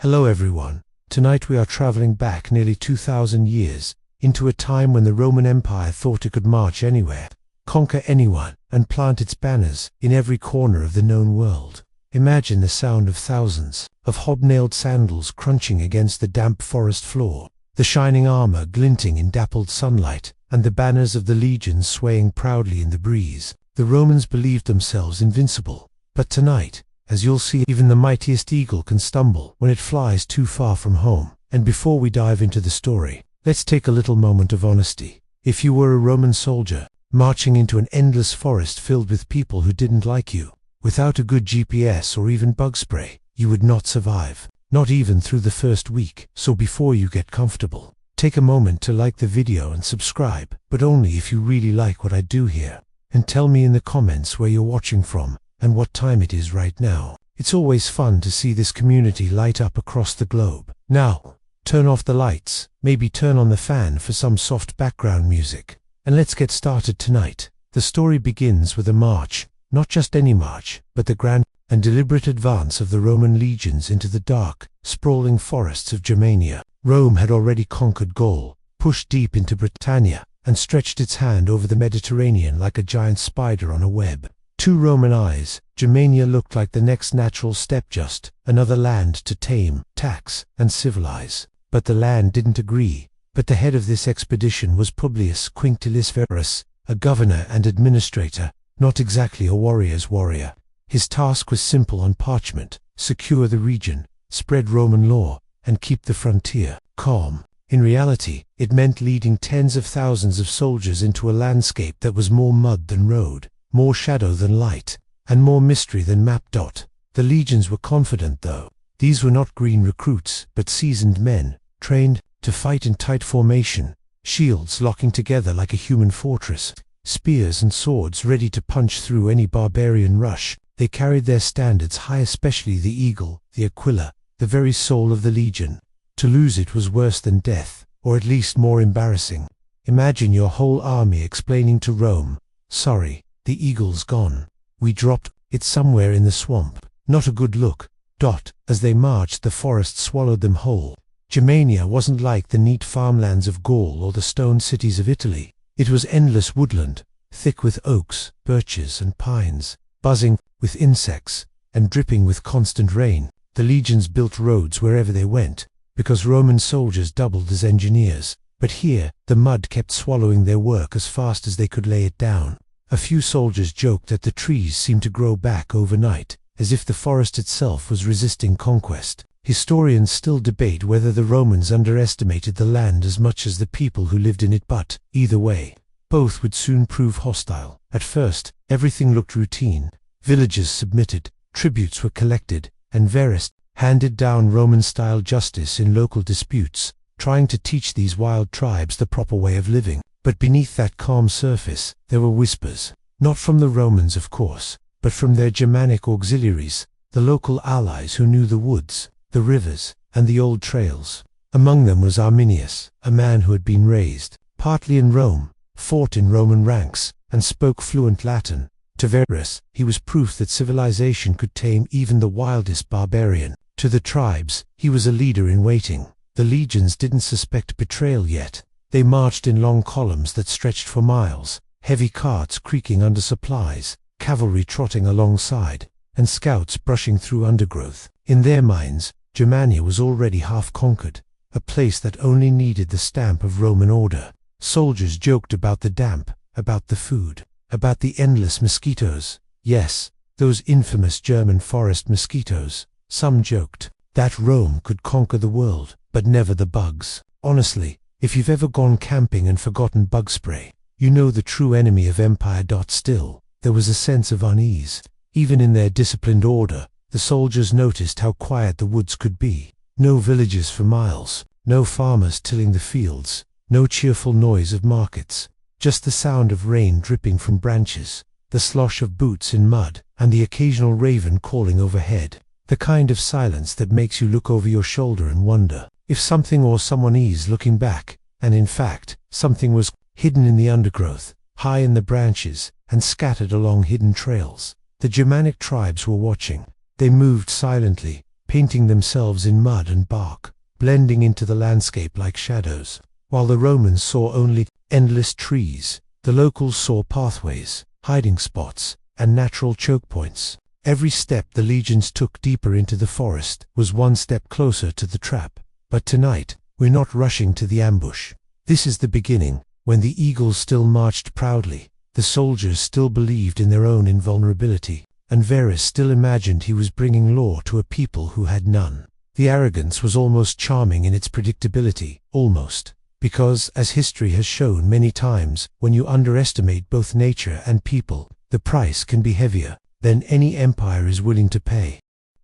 Hello everyone. Tonight we are traveling back nearly 2,000 years, into a time when the Roman Empire thought it could march anywhere, conquer anyone, and plant its banners in every corner of the known world. Imagine the sound of thousands of hobnailed sandals crunching against the damp forest floor, the shining armor glinting in dappled sunlight, and the banners of the legions swaying proudly in the breeze. The Romans believed themselves invincible, but tonight, as you'll see, even the mightiest eagle can stumble when it flies too far from home. And before we dive into the story, let's take a little moment of honesty. If you were a Roman soldier, marching into an endless forest filled with people who didn't like you, without a good GPS or even bug spray, you would not survive, not even through the first week. So before you get comfortable, take a moment to like the video and subscribe, but only if you really like what I do here. And tell me in the comments where you're watching from, and what time it is right now. It's always fun to see this community light up across the globe. Now, turn off the lights, maybe turn on the fan for some soft background music, and let's get started tonight. The story begins with a march, not just any march, but the grand and deliberate advance of the Roman legions into the dark, sprawling forests of Germania. Rome had already conquered Gaul, pushed deep into Britannia, and stretched its hand over the Mediterranean like a giant spider on a web. To Roman eyes, Germania looked like the next natural step, just another land to tame, tax, and civilize. But the land didn't agree. But the head of this expedition was Publius Quinctilius Verus, a governor and administrator, not exactly a warrior's warrior. His task was simple on parchment: secure the region, spread Roman law, and keep the frontier calm. In reality, it meant leading tens of thousands of soldiers into a landscape that was more mud than road, more shadow than light, and more mystery than map. The legions were confident, though. These were not green recruits, but seasoned men, trained to fight in tight formation, shields locking together like a human fortress, spears and swords ready to punch through any barbarian rush. They carried their standards high, especially the eagle, the Aquila, the very soul of the legion. To lose it was worse than death, or at least more embarrassing. Imagine your whole army explaining to Rome, "Sorry, the eagle's gone. We dropped it somewhere in the swamp." Not a good look. As they marched, the forest swallowed them whole. Germania wasn't like the neat farmlands of Gaul or the stone cities of Italy. It was endless woodland, thick with oaks, birches, and pines, buzzing with insects, and dripping with constant rain. The legions built roads wherever they went, because Roman soldiers doubled as engineers. But here, the mud kept swallowing their work as fast as they could lay it down. A few soldiers joked that the trees seemed to grow back overnight, as if the forest itself was resisting conquest. Historians still debate whether the Romans underestimated the land as much as the people who lived in it, but, either way, both would soon prove hostile. At first, everything looked routine. Villages submitted, tributes were collected, and Verus handed down Roman-style justice in local disputes, trying to teach these wild tribes the proper way of living. But beneath that calm surface, there were whispers. Not from the Romans, of course, but from their Germanic auxiliaries, the local allies who knew the woods, the rivers, and the old trails. Among them was Arminius, a man who had been raised partly in Rome, fought in Roman ranks, and spoke fluent Latin. To Verus, he was proof that civilization could tame even the wildest barbarian. To the tribes, he was a leader in waiting. The legions didn't suspect betrayal yet. They marched in long columns that stretched for miles, heavy carts creaking under supplies, cavalry trotting alongside, and scouts brushing through undergrowth. In their minds, Germania was already half conquered, a place that only needed the stamp of Roman order. Soldiers joked about the damp, about the food, about the endless mosquitoes. Yes, those infamous German forest mosquitoes. Some joked that Rome could conquer the world, but never the bugs. Honestly, if you've ever gone camping and forgotten bug spray, you know the true enemy of empire. Still, there was a sense of unease. Even in their disciplined order, the soldiers noticed how quiet the woods could be. No villages for miles, no farmers tilling the fields, no cheerful noise of markets, just the sound of rain dripping from branches, the slosh of boots in mud, and the occasional raven calling overhead. The kind of silence that makes you look over your shoulder and wonder if something or someone is looking back. And in fact, something was hidden in the undergrowth, high in the branches, and scattered along hidden trails. The Germanic tribes were watching. They moved silently, painting themselves in mud and bark, blending into the landscape like shadows. While the Romans saw only endless trees, the locals saw pathways, hiding spots, and natural choke points. Every step the legions took deeper into the forest was one step closer to the trap. But tonight, we're not rushing to the ambush. This is the beginning, when the eagles still marched proudly, the soldiers still believed in their own invulnerability, and Varus still imagined he was bringing law to a people who had none. The arrogance was almost charming in its predictability, almost. Because, as history has shown many times, when you underestimate both nature and people, the price can be heavier than any empire is willing to pay.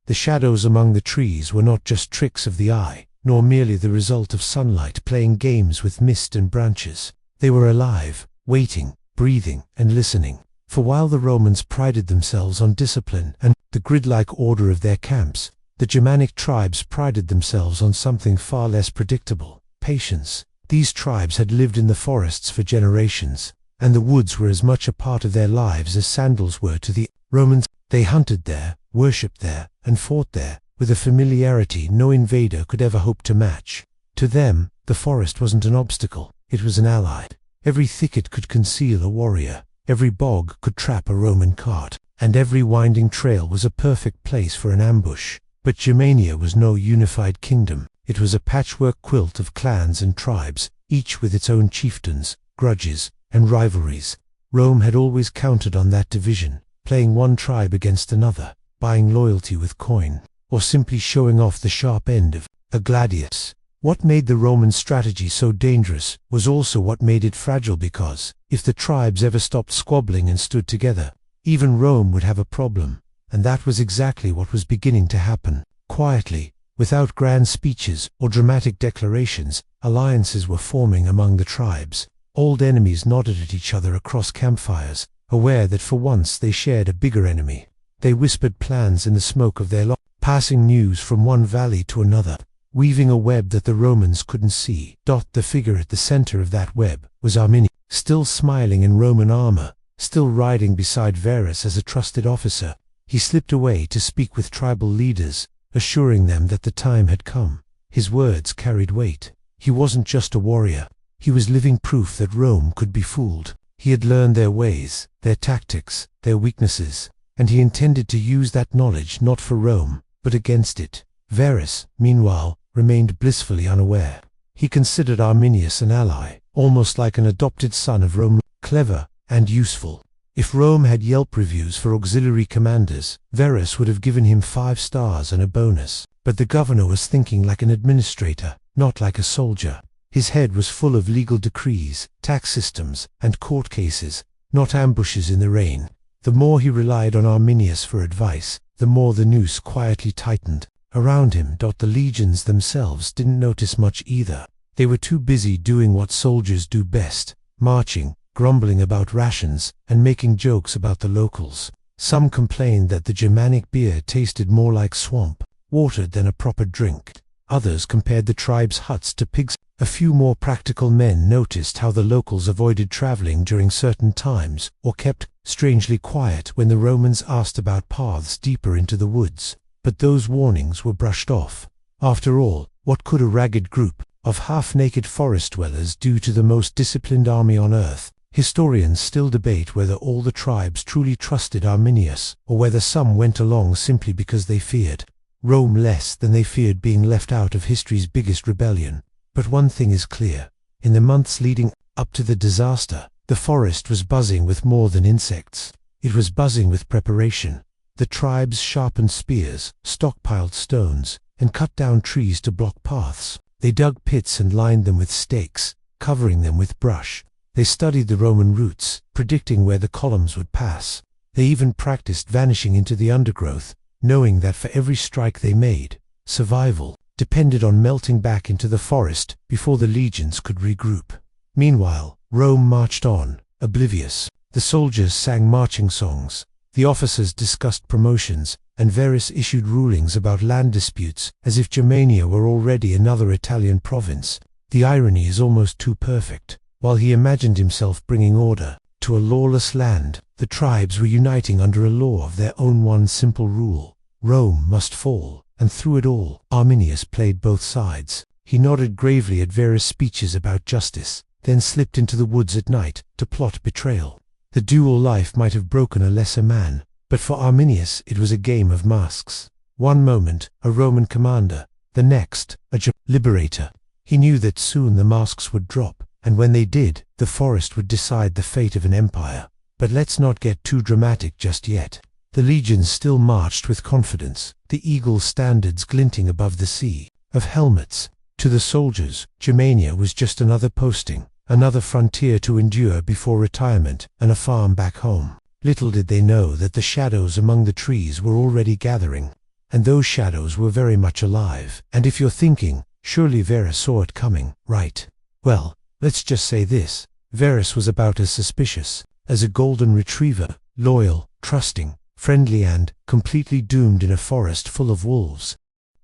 The shadows among the trees were not just tricks of the eye, nor merely the result of sunlight playing games with mist and branches. They were alive, waiting, breathing, and listening. For while the Romans prided themselves on discipline and the grid-like order of their camps, the Germanic tribes prided themselves on something far less predictable: patience. These tribes had lived in the forests for generations, and the woods were as much a part of their lives as sandals were to the Romans. They hunted there, worshipped there, and fought there, with a familiarity no invader could ever hope to match. To them, the forest wasn't an obstacle, it was an ally. Every thicket could conceal a warrior, every bog could trap a Roman cart, and every winding trail was a perfect place for an ambush. But Germania was no unified kingdom. It was a patchwork quilt of clans and tribes, each with its own chieftains, grudges, and rivalries. Rome had always counted on that division, playing one tribe against another, buying loyalty with coin, or simply showing off the sharp end of a gladius. What made the Roman strategy so dangerous was also what made it fragile, because, if the tribes ever stopped squabbling and stood together, even Rome would have a problem. And that was exactly what was beginning to happen. Quietly, without grand speeches or dramatic declarations, alliances were forming among the tribes. Old enemies nodded at each other across campfires, aware that for once they shared a bigger enemy. They whispered plans in the smoke of their passing news from one valley to another, weaving a web that the Romans couldn't see. The figure at the center of that web was Arminius, still smiling in Roman armor, still riding beside Varus as a trusted officer. He slipped away to speak with tribal leaders, assuring them that the time had come. His words carried weight. He wasn't just a warrior. He was living proof that Rome could be fooled. He had learned their ways, their tactics, their weaknesses, and he intended to use that knowledge not for Rome, but against it. Varus, meanwhile, remained blissfully unaware. He considered Arminius an ally, almost like an adopted son of Rome, clever and useful. If Rome had Yelp reviews for auxiliary commanders, Varus would have given him 5 stars and a bonus. But the governor was thinking like an administrator, not like a soldier. His head was full of legal decrees, tax systems, and court cases, not ambushes in the rain. The more he relied on Arminius for advice, the more the noose quietly tightened around him. The legions themselves didn't notice much either. They were too busy doing what soldiers do best: marching, grumbling about rations, and making jokes about the locals. Some complained that the Germanic beer tasted more like swamp water than a proper drink. Others compared the tribe's huts to pigs. A few more practical men noticed how the locals avoided traveling during certain times, or kept strangely quiet when the Romans asked about paths deeper into the woods. But those warnings were brushed off. After all, what could a ragged group of half-naked forest dwellers do to the most disciplined army on earth? Historians still debate whether all the tribes truly trusted Arminius, or whether some went along simply because they feared Rome less than they feared being left out of history's biggest rebellion. But one thing is clear: in the months leading up to the disaster, the forest was buzzing with more than insects. It was buzzing with preparation. The tribes sharpened spears, stockpiled stones, and cut down trees to block paths. They dug pits and lined them with stakes, covering them with brush. They studied the Roman routes, predicting where the columns would pass. They even practiced vanishing into the undergrowth, knowing that for every strike they made, survival depended on melting back into the forest before the legions could regroup. Meanwhile, Rome marched on, oblivious. The soldiers sang marching songs, the officers discussed promotions, and Varus issued rulings about land disputes as if Germania were already another Italian province. The irony is almost too perfect. While he imagined himself bringing order to a lawless land, the tribes were uniting under a law of their own: one simple rule: Rome must fall. and through it all, Arminius played both sides. He nodded gravely at Verus' speeches about justice, then slipped into the woods at night to plot betrayal. The dual life might have broken a lesser man, but for Arminius it was a game of masks. One moment, a Roman commander, the next, a liberator. He knew that soon the masks would drop, and when they did, the forest would decide the fate of an empire. But let's not get too dramatic just yet. The legions still marched with confidence, the eagle standards glinting above the sea of helmets. To the soldiers, Germania was just another posting, another frontier to endure before retirement, and a farm back home. Little did they know that the shadows among the trees were already gathering, and those shadows were very much alive. And if you're thinking, surely Verus saw it coming, right? Well, let's just say this: Verus was about as suspicious as a golden retriever, loyal, trusting, friendly, and completely doomed in a forest full of wolves.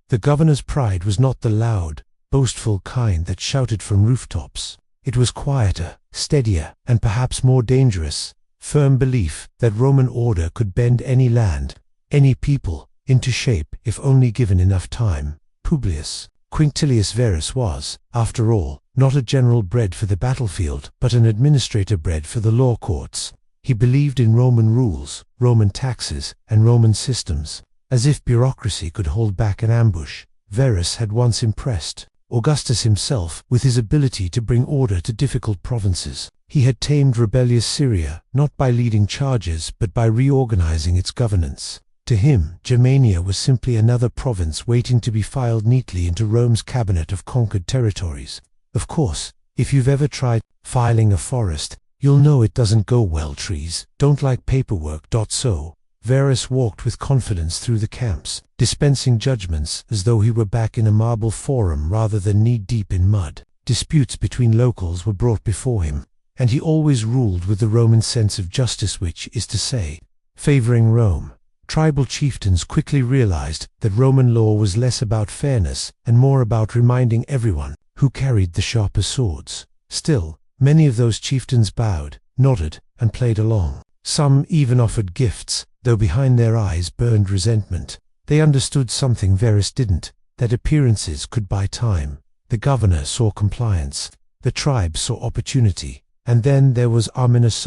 The governor's pride was not the loud, boastful kind that shouted from rooftops. It was quieter, steadier, and perhaps more dangerous. Firm belief that Roman order could bend any land, any people, into shape if only given enough time. Publius Quinctilius Verus was, after all, not a general bred for the battlefield, but an administrator bred for the law courts. He believed in Roman rules, Roman taxes, and Roman systems. As if bureaucracy could hold back an ambush, Verus had once impressed Augustus himself with his ability to bring order to difficult provinces. He had tamed rebellious Syria, not by leading charges but by reorganizing its governance. To him, Germania was simply another province waiting to be filed neatly into Rome's cabinet of conquered territories. Of course, if you've ever tried filing a forest, you'll know it doesn't go well. Trees don't like paperwork. So, Verus walked with confidence through the camps, dispensing judgments as though he were back in a marble forum rather than knee-deep in mud. Disputes between locals were brought before him, and he always ruled with the Roman sense of justice, which is to say, favoring Rome. Tribal chieftains quickly realized that Roman law was less about fairness and more about reminding everyone who carried the sharper swords. Still, many of those chieftains bowed, nodded, and played along. Some even offered gifts, though behind their eyes burned resentment. They understood something Verus didn't, that appearances could buy time. The governor saw compliance, the tribe saw opportunity, and then there was Arminius,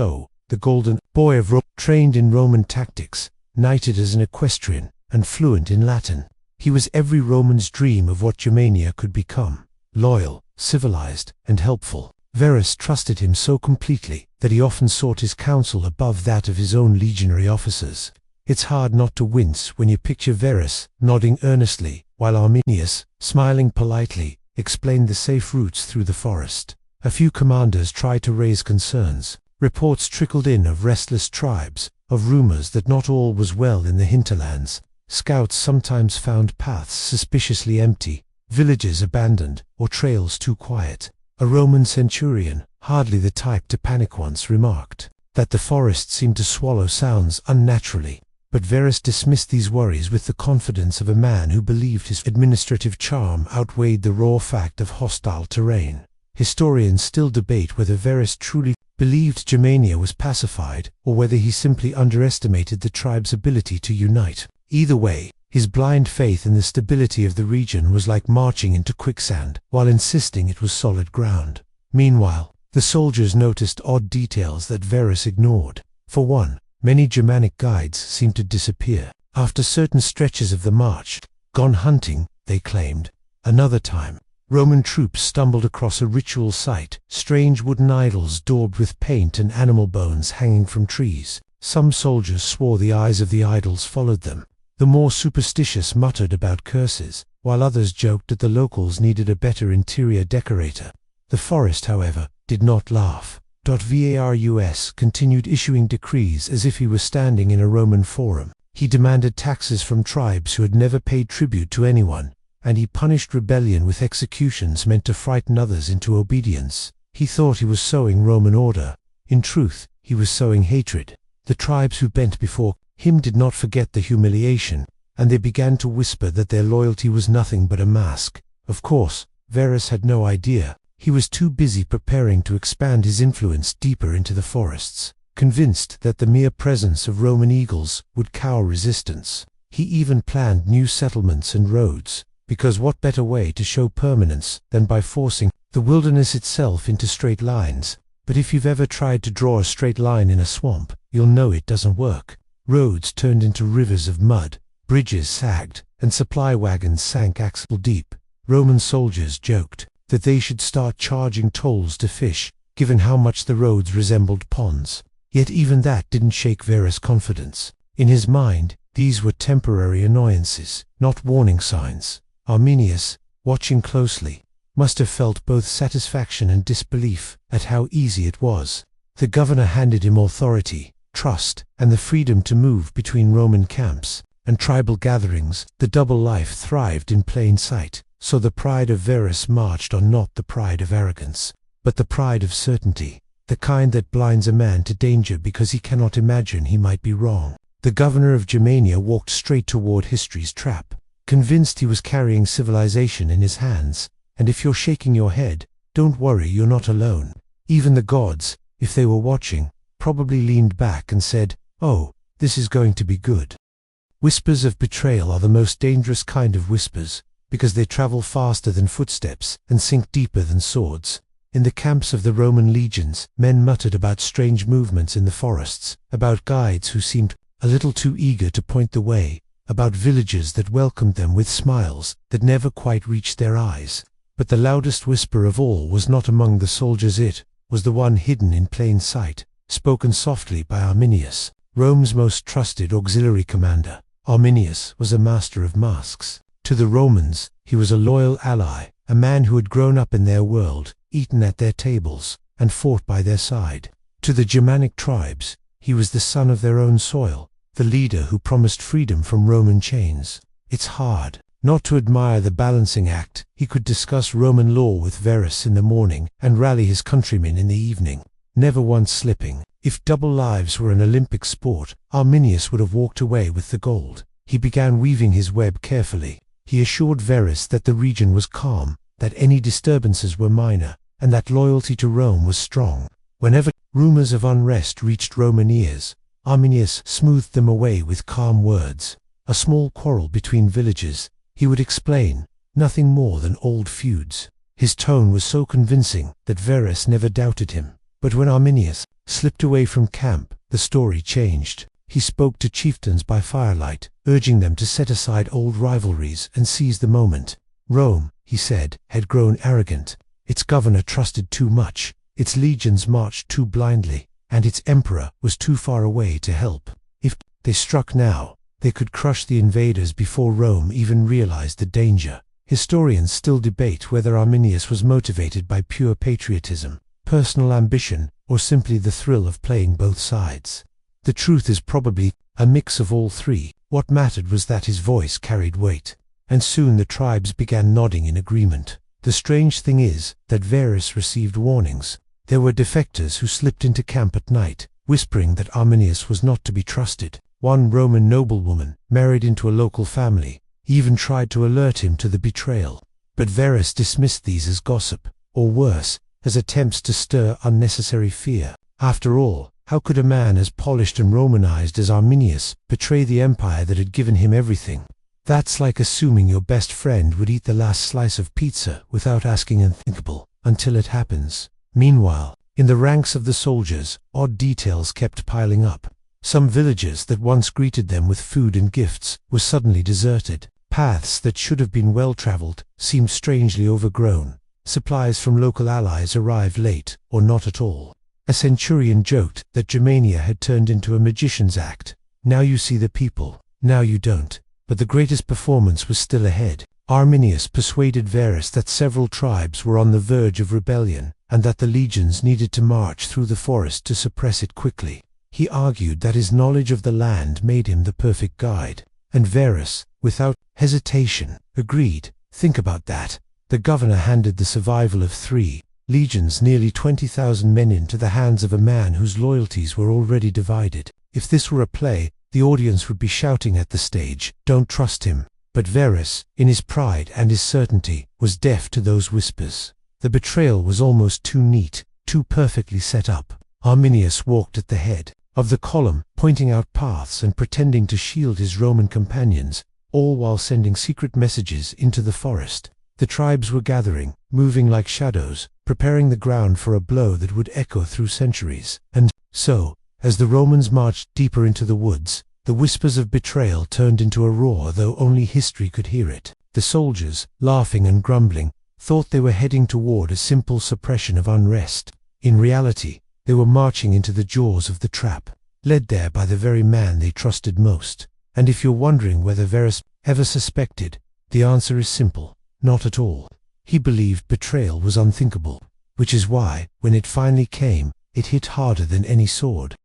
the golden boy of Rome, trained in Roman tactics, knighted as an equestrian, and fluent in Latin. He was every Roman's dream of what Germania could become: loyal, civilized, and helpful. Verus trusted him so completely that he often sought his counsel above that of his own legionary officers. It's hard not to wince when you picture Verus nodding earnestly, while Arminius, smiling politely, explained the safe routes through the forest. A few commanders tried to raise concerns. Reports trickled in of restless tribes, of rumors that not all was well in the hinterlands. Scouts sometimes found paths suspiciously empty, villages abandoned, or trails too quiet. A Roman centurion, hardly the type to panic, once remarked that the forest seemed to swallow sounds unnaturally. But Verus dismissed these worries with the confidence of a man who believed his administrative charm outweighed the raw fact of hostile terrain. Historians still debate whether Verus truly believed Germania was pacified, or whether he simply underestimated the tribe's ability to unite. Either way, his blind faith in the stability of the region was like marching into quicksand, while insisting it was solid ground. Meanwhile, the soldiers noticed odd details that Verus ignored. For one, many Germanic guides seemed to disappear. After certain stretches of the march, gone hunting, they claimed. Another time, Roman troops stumbled across a ritual site, strange wooden idols daubed with paint and animal bones hanging from trees. Some soldiers swore the eyes of the idols followed them. The more superstitious muttered about curses, while others joked that the locals needed a better interior decorator. The forest, however, did not laugh. Varus continued issuing decrees as if he were standing in a Roman forum. He demanded taxes from tribes who had never paid tribute to anyone, and he punished rebellion with executions meant to frighten others into obedience. He thought he was sowing Roman order. In truth, he was sowing hatred. The tribes who bent before him did not forget the humiliation, and they began to whisper that their loyalty was nothing but a mask. Of course, Verus had no idea. He was too busy preparing to expand his influence deeper into the forests, convinced that the mere presence of Roman eagles would cower resistance. He even planned new settlements and roads, because what better way to show permanence than by forcing the wilderness itself into straight lines? But if you've ever tried to draw a straight line in a swamp, you'll know it doesn't work. Roads turned into rivers of mud, bridges sagged, and supply wagons sank axle deep. Roman soldiers joked that they should start charging tolls to fish, given how much the roads resembled ponds. Yet even that didn't shake Verus' confidence. In his mind, these were temporary annoyances, not warning signs. Arminius, watching closely, must have felt both satisfaction and disbelief at how easy it was. The governor handed him authority, trust, and the freedom to move between Roman camps and tribal gatherings. The double life thrived in plain sight, so the pride of Verus marched on, not the pride of arrogance, but the pride of certainty, the kind that blinds a man to danger because he cannot imagine he might be wrong. The governor of Germania walked straight toward history's trap, convinced he was carrying civilization in his hands. And if you're shaking your head, don't worry, you're not alone. Even the gods, if they were watching, probably leaned back and said, "Oh, this is going to be good." Whispers of betrayal are the most dangerous kind of whispers, because they travel faster than footsteps and sink deeper than swords. In the camps of the Roman legions, men muttered about strange movements in the forests, about guides who seemed a little too eager to point the way, about villagers that welcomed them with smiles that never quite reached their eyes. But the loudest whisper of all was not among the soldiers. It was the one hidden in plain sight, spoken softly by Arminius, Rome's most trusted auxiliary commander. Arminius was a master of masks. To the Romans, he was a loyal ally, a man who had grown up in their world, eaten at their tables, and fought by their side. To the Germanic tribes, he was the son of their own soil, the leader who promised freedom from Roman chains. It's hard not to admire the balancing act. He could discuss Roman law with Verus in the morning and rally his countrymen in the evening, never once slipping. If double lives were an Olympic sport, Arminius would have walked away with the gold. He began weaving his web carefully. He assured Verus that the region was calm, that any disturbances were minor, and that loyalty to Rome was strong. Whenever rumors of unrest reached Roman ears, Arminius smoothed them away with calm words. A small quarrel between villages, he would explain, nothing more than old feuds. His tone was so convincing that Verus never doubted him. But when Arminius slipped away from camp, the story changed. He spoke to chieftains by firelight, urging them to set aside old rivalries and seize the moment. Rome, he said, had grown arrogant. Its governor trusted too much, its legions marched too blindly, and its emperor was too far away to help. If they struck now, they could crush the invaders before Rome even realized the danger. Historians still debate whether Arminius was motivated by pure patriotism, personal ambition, or simply the thrill of playing both sides. The truth is probably a mix of all three. What mattered was that his voice carried weight, and soon the tribes began nodding in agreement. The strange thing is that Verus received warnings. There were defectors who slipped into camp at night, whispering that Arminius was not to be trusted. One Roman noblewoman, married into a local family, even tried to alert him to the betrayal. But Verus dismissed these as gossip, or worse, as attempts to stir unnecessary fear. After all, how could a man as polished and Romanized as Arminius betray the empire that had given him everything? That's like assuming your best friend would eat the last slice of pizza without asking unthinkable, until it happens. Meanwhile, in the ranks of the soldiers, odd details kept piling up. Some villages that once greeted them with food and gifts were suddenly deserted. Paths that should have been well-traveled seemed strangely overgrown. Supplies from local allies arrived late, or not at all. A centurion joked that Germania had turned into a magician's act. Now you see the people, now you don't. But the greatest performance was still ahead. Arminius persuaded Verus that several tribes were on the verge of rebellion, and that the legions needed to march through the forest to suppress it quickly. He argued that his knowledge of the land made him the perfect guide, and Verus, without hesitation, agreed. Think about that. The governor handed the survival of 3 legions, nearly 20,000 men, into the hands of a man whose loyalties were already divided. If this were a play, the audience would be shouting at the stage, "Don't trust him." But Verus, in his pride and his certainty, was deaf to those whispers. The betrayal was almost too neat, too perfectly set up. Arminius walked at the head, of the column, pointing out paths and pretending to shield his Roman companions, all while sending secret messages into the forest. The tribes were gathering, moving like shadows, preparing the ground for a blow that would echo through centuries. And so, as the Romans marched deeper into the woods, the whispers of betrayal turned into a roar, though only history could hear it. The soldiers, laughing and grumbling, thought they were heading toward a simple suppression of unrest. In reality, they were marching into the jaws of the trap, led there by the very man they trusted most. And if you're wondering whether Verus ever suspected, the answer is simple: not at all. He believed betrayal was unthinkable, which is why, when it finally came, it hit harder than any sword.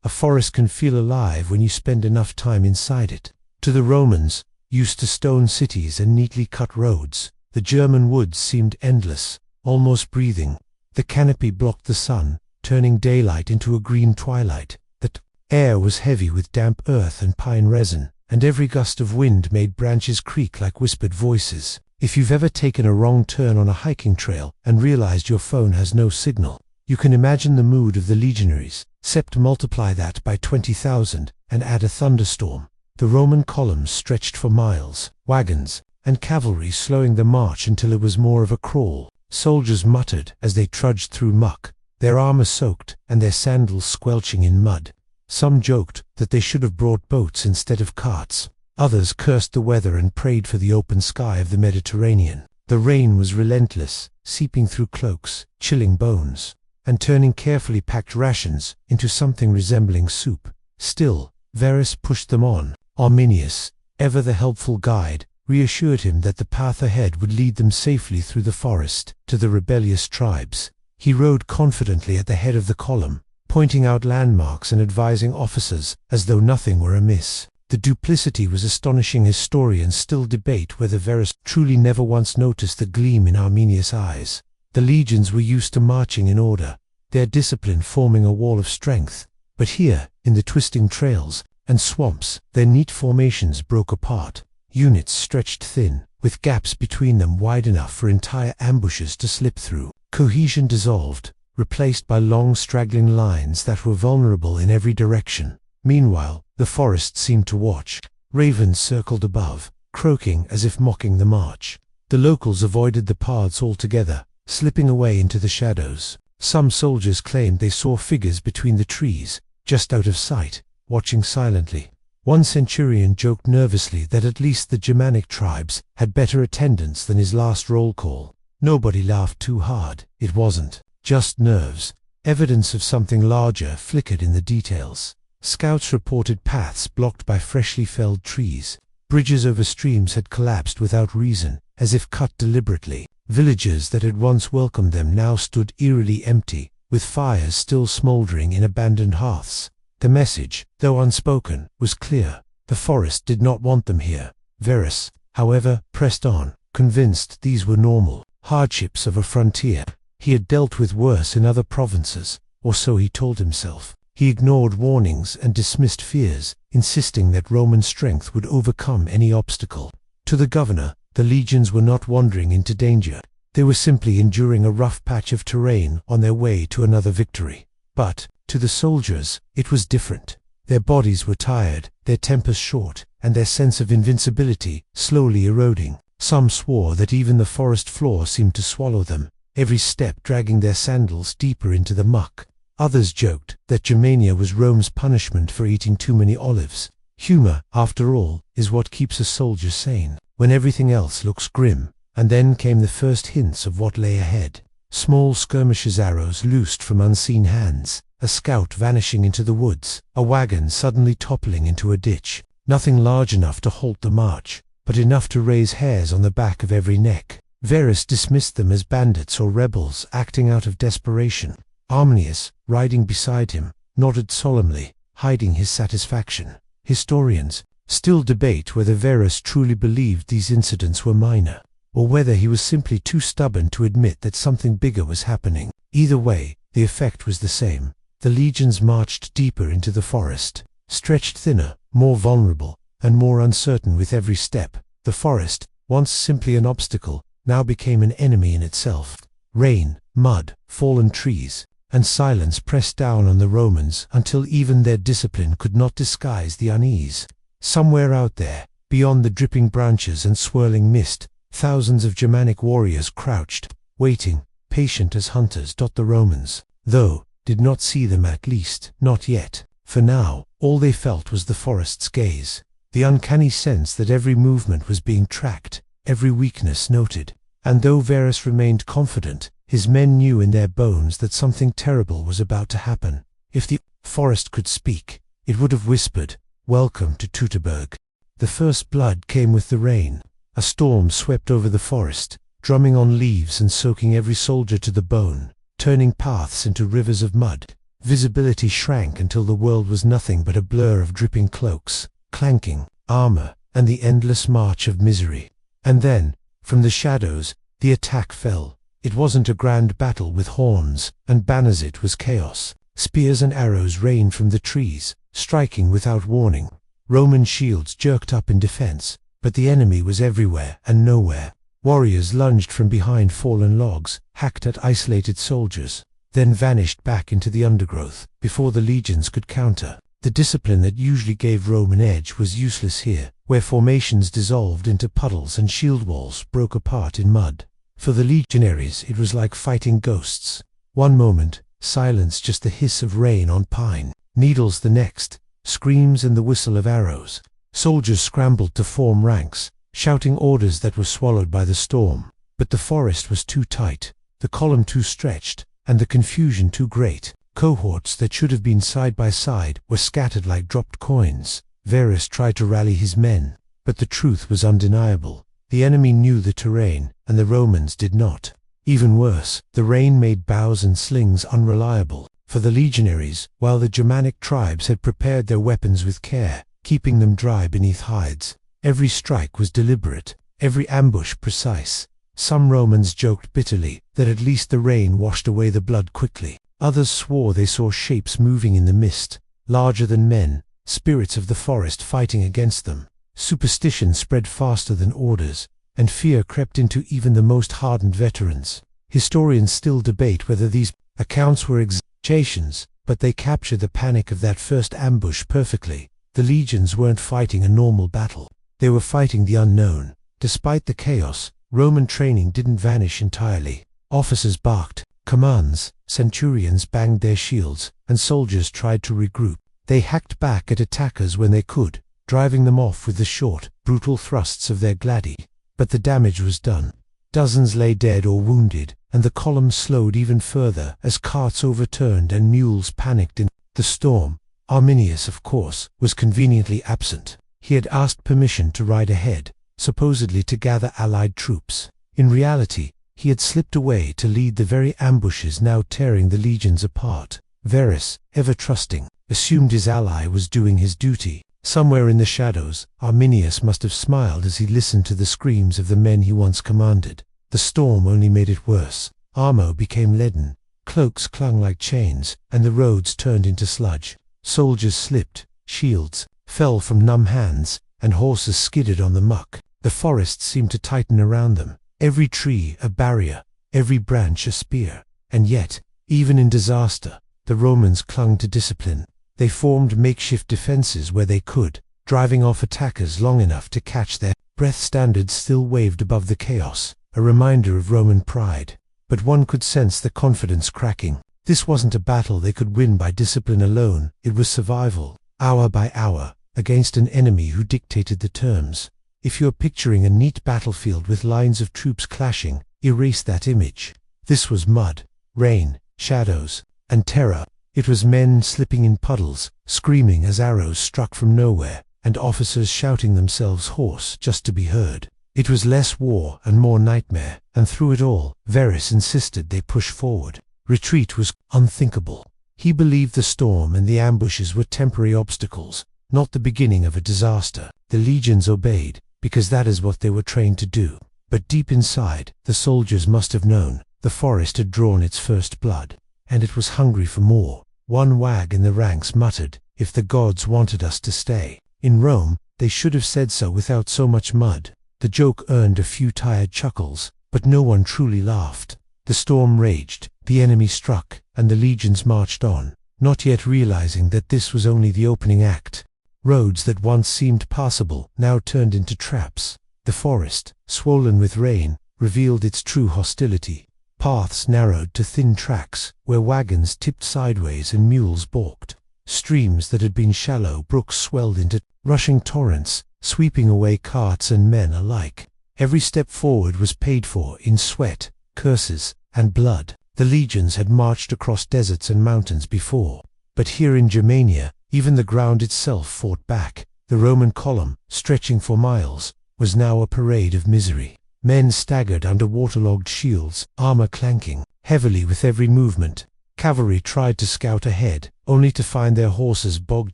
A forest can feel alive when you spend enough time inside it. To the Romans, used to stone cities and neatly cut roads, the German woods seemed endless, almost breathing. The canopy blocked the sun, turning daylight into a green twilight. The air was heavy with damp earth and pine resin, and every gust of wind made branches creak like whispered voices. If you've ever taken a wrong turn on a hiking trail and realized your phone has no signal, you can imagine the mood of the legionaries. Except multiply that by 20,000 and add a thunderstorm. The Roman columns stretched for miles, wagons and cavalry slowing the march until it was more of a crawl. Soldiers muttered as they trudged through muck, their armor soaked and their sandals squelching in mud. Some joked that they should have brought boats instead of carts. Others cursed the weather and prayed for the open sky of the Mediterranean. The rain was relentless, seeping through cloaks, chilling bones, and turning carefully packed rations into something resembling soup. Still, Verus pushed them on. Arminius, ever the helpful guide, reassured him that the path ahead would lead them safely through the forest to the rebellious tribes. He rode confidently at the head of the column, pointing out landmarks and advising officers as though nothing were amiss. The duplicity was astonishing. Historians still debate whether Verus truly never once noticed the gleam in Arminius' eyes. The legions were used to marching in order, their discipline forming a wall of strength. But here, in the twisting trails and swamps, their neat formations broke apart. Units stretched thin, with gaps between them wide enough for entire ambushes to slip through. Cohesion dissolved, replaced by long straggling lines that were vulnerable in every direction. Meanwhile, the forest seemed to watch. Ravens circled above, croaking as if mocking the march. The locals avoided the paths altogether, slipping away into the shadows. Some soldiers claimed they saw figures between the trees, just out of sight, watching silently. One centurion joked nervously that at least the Germanic tribes had better attendance than his last roll call. Nobody laughed too hard. It wasn't just nerves. Evidence of something larger flickered in the details. Scouts reported paths blocked by freshly felled trees. Bridges over streams had collapsed without reason, as if cut deliberately. Villages that had once welcomed them now stood eerily empty, with fires still smoldering in abandoned hearths. The message, though unspoken, was clear. The forest did not want them here. Verus, however, pressed on, convinced these were normal hardships of a frontier. He had dealt with worse in other provinces, or so he told himself. He ignored warnings and dismissed fears, insisting that Roman strength would overcome any obstacle. To the governor, the legions were not wandering into danger. They were simply enduring a rough patch of terrain on their way to another victory. But, to the soldiers, it was different. Their bodies were tired, their tempers short, and their sense of invincibility slowly eroding. Some swore that even the forest floor seemed to swallow them, every step dragging their sandals deeper into the muck. Others joked that Germania was Rome's punishment for eating too many olives. Humor, after all, is what keeps a soldier sane when everything else looks grim. And then came the first hints of what lay ahead. Small skirmishers' arrows loosed from unseen hands, a scout vanishing into the woods, a wagon suddenly toppling into a ditch. Nothing large enough to halt the march, but enough to raise hairs on the back of every neck. Verus dismissed them as bandits or rebels acting out of desperation. Arminius, riding beside him, nodded solemnly, hiding his satisfaction. Historians still debate whether Verus truly believed these incidents were minor, or whether he was simply too stubborn to admit that something bigger was happening. Either way, the effect was the same. The legions marched deeper into the forest, stretched thinner, more vulnerable, and more uncertain with every step. The forest, once simply an obstacle, now became an enemy in itself. Rain, mud, fallen trees, and silence pressed down on the Romans until even their discipline could not disguise the unease. Somewhere out there, beyond the dripping branches and swirling mist, thousands of Germanic warriors crouched, waiting, patient as hunters. The Romans, though, did not see them, at least not yet. For now, all they felt was the forest's gaze, the uncanny sense that every movement was being tracked, every weakness noted. And though Varus remained confident, his men knew in their bones that something terrible was about to happen. If the forest could speak, it would have whispered, "Welcome to Teutoburg." The first blood came with the rain. A storm swept over the forest, drumming on leaves and soaking every soldier to the bone, turning paths into rivers of mud. Visibility shrank until the world was nothing but a blur of dripping cloaks, clanking armor, and the endless march of misery. And then, from the shadows, the attack fell. It wasn't a grand battle with horns and banners, it was chaos. Spears and arrows rained from the trees, striking without warning. Roman shields jerked up in defense, but the enemy was everywhere and nowhere. Warriors lunged from behind fallen logs, hacked at isolated soldiers, then vanished back into the undergrowth before the legions could counter. The discipline that usually gave Roman edge was useless here, where formations dissolved into puddles and shield walls broke apart in mud. For the legionaries, it was like fighting ghosts. One moment, silence, just the hiss of rain on pine needles; the next, screams and the whistle of arrows. Soldiers scrambled to form ranks, shouting orders that were swallowed by the storm. But the forest was too tight, the column too stretched, and the confusion too great. Cohorts that should have been side by side were scattered like dropped coins. Varus tried to rally his men, but the truth was undeniable. The enemy knew the terrain, and the Romans did not. Even worse, the rain made bows and slings unreliable. For the legionaries, while the Germanic tribes had prepared their weapons with care, keeping them dry beneath hides, every strike was deliberate, every ambush precise. Some Romans joked bitterly that at least the rain washed away the blood quickly. Others swore they saw shapes moving in the mist, larger than men, spirits of the forest fighting against them. Superstition spread faster than orders, and fear crept into even the most hardened veterans. Historians still debate whether these accounts were exaggerations, but they capture the panic of that first ambush perfectly. The legions weren't fighting a normal battle. They were fighting the unknown. Despite the chaos, Roman training didn't vanish entirely. Officers barked commands, centurions banged their shields, and soldiers tried to regroup. They hacked back at attackers when they could, driving them off with the short, brutal thrusts of their gladi. But the damage was done. Dozens lay dead or wounded, and the column slowed even further as carts overturned and mules panicked in the storm. Arminius, of course, was conveniently absent. He had asked permission to ride ahead, supposedly to gather allied troops. In reality, he had slipped away to lead the very ambushes now tearing the legions apart. Varus, ever trusting, assumed his ally was doing his duty. Somewhere in the shadows, Arminius must have smiled as he listened to the screams of the men he once commanded. The storm only made it worse. Armor became leaden, cloaks clung like chains, and the roads turned into sludge. Soldiers slipped, shields fell from numb hands, and horses skidded on the muck. The forest seemed to tighten around them, every tree a barrier, every branch a spear. And yet, even in disaster, the Romans clung to discipline. They formed makeshift defenses where they could, driving off attackers long enough to catch their breath. Standards still waved above the chaos, a reminder of Roman pride. But one could sense the confidence cracking. This wasn't a battle they could win by discipline alone. It was survival, hour by hour, against an enemy who dictated the terms. If you're picturing a neat battlefield with lines of troops clashing, erase that image. This was mud, rain, shadows, and terror. It was men slipping in puddles, screaming as arrows struck from nowhere, and officers shouting themselves hoarse just to be heard. It was less war and more nightmare, and through it all, Varus insisted they push forward. Retreat was unthinkable. He believed the storm and the ambushes were temporary obstacles, not the beginning of a disaster. The legions obeyed, because that is what they were trained to do. But deep inside, the soldiers must have known, the forest had drawn its first blood, and it was hungry for more. One wag in the ranks muttered, "If the gods wanted us to stay." In Rome, they should have said so without so much mud. The joke earned a few tired chuckles, but no one truly laughed. The storm raged, The enemy struck, and the legions marched on, not yet realizing that this was only the opening act. Roads that once seemed passable now turned into traps. The forest, swollen with rain, revealed its true hostility. Paths narrowed to thin tracks, where wagons tipped sideways and mules balked. Streams that had been shallow brooks swelled into rushing torrents, sweeping away carts and men alike. Every step forward was paid for in sweat, curses, and blood. The legions had marched across deserts and mountains before, but here in Germania, even the ground itself fought back. The Roman column, stretching for miles, was now a parade of misery. Men staggered under waterlogged shields, armor clanking heavily with every movement. Cavalry tried to scout ahead, only to find their horses bogged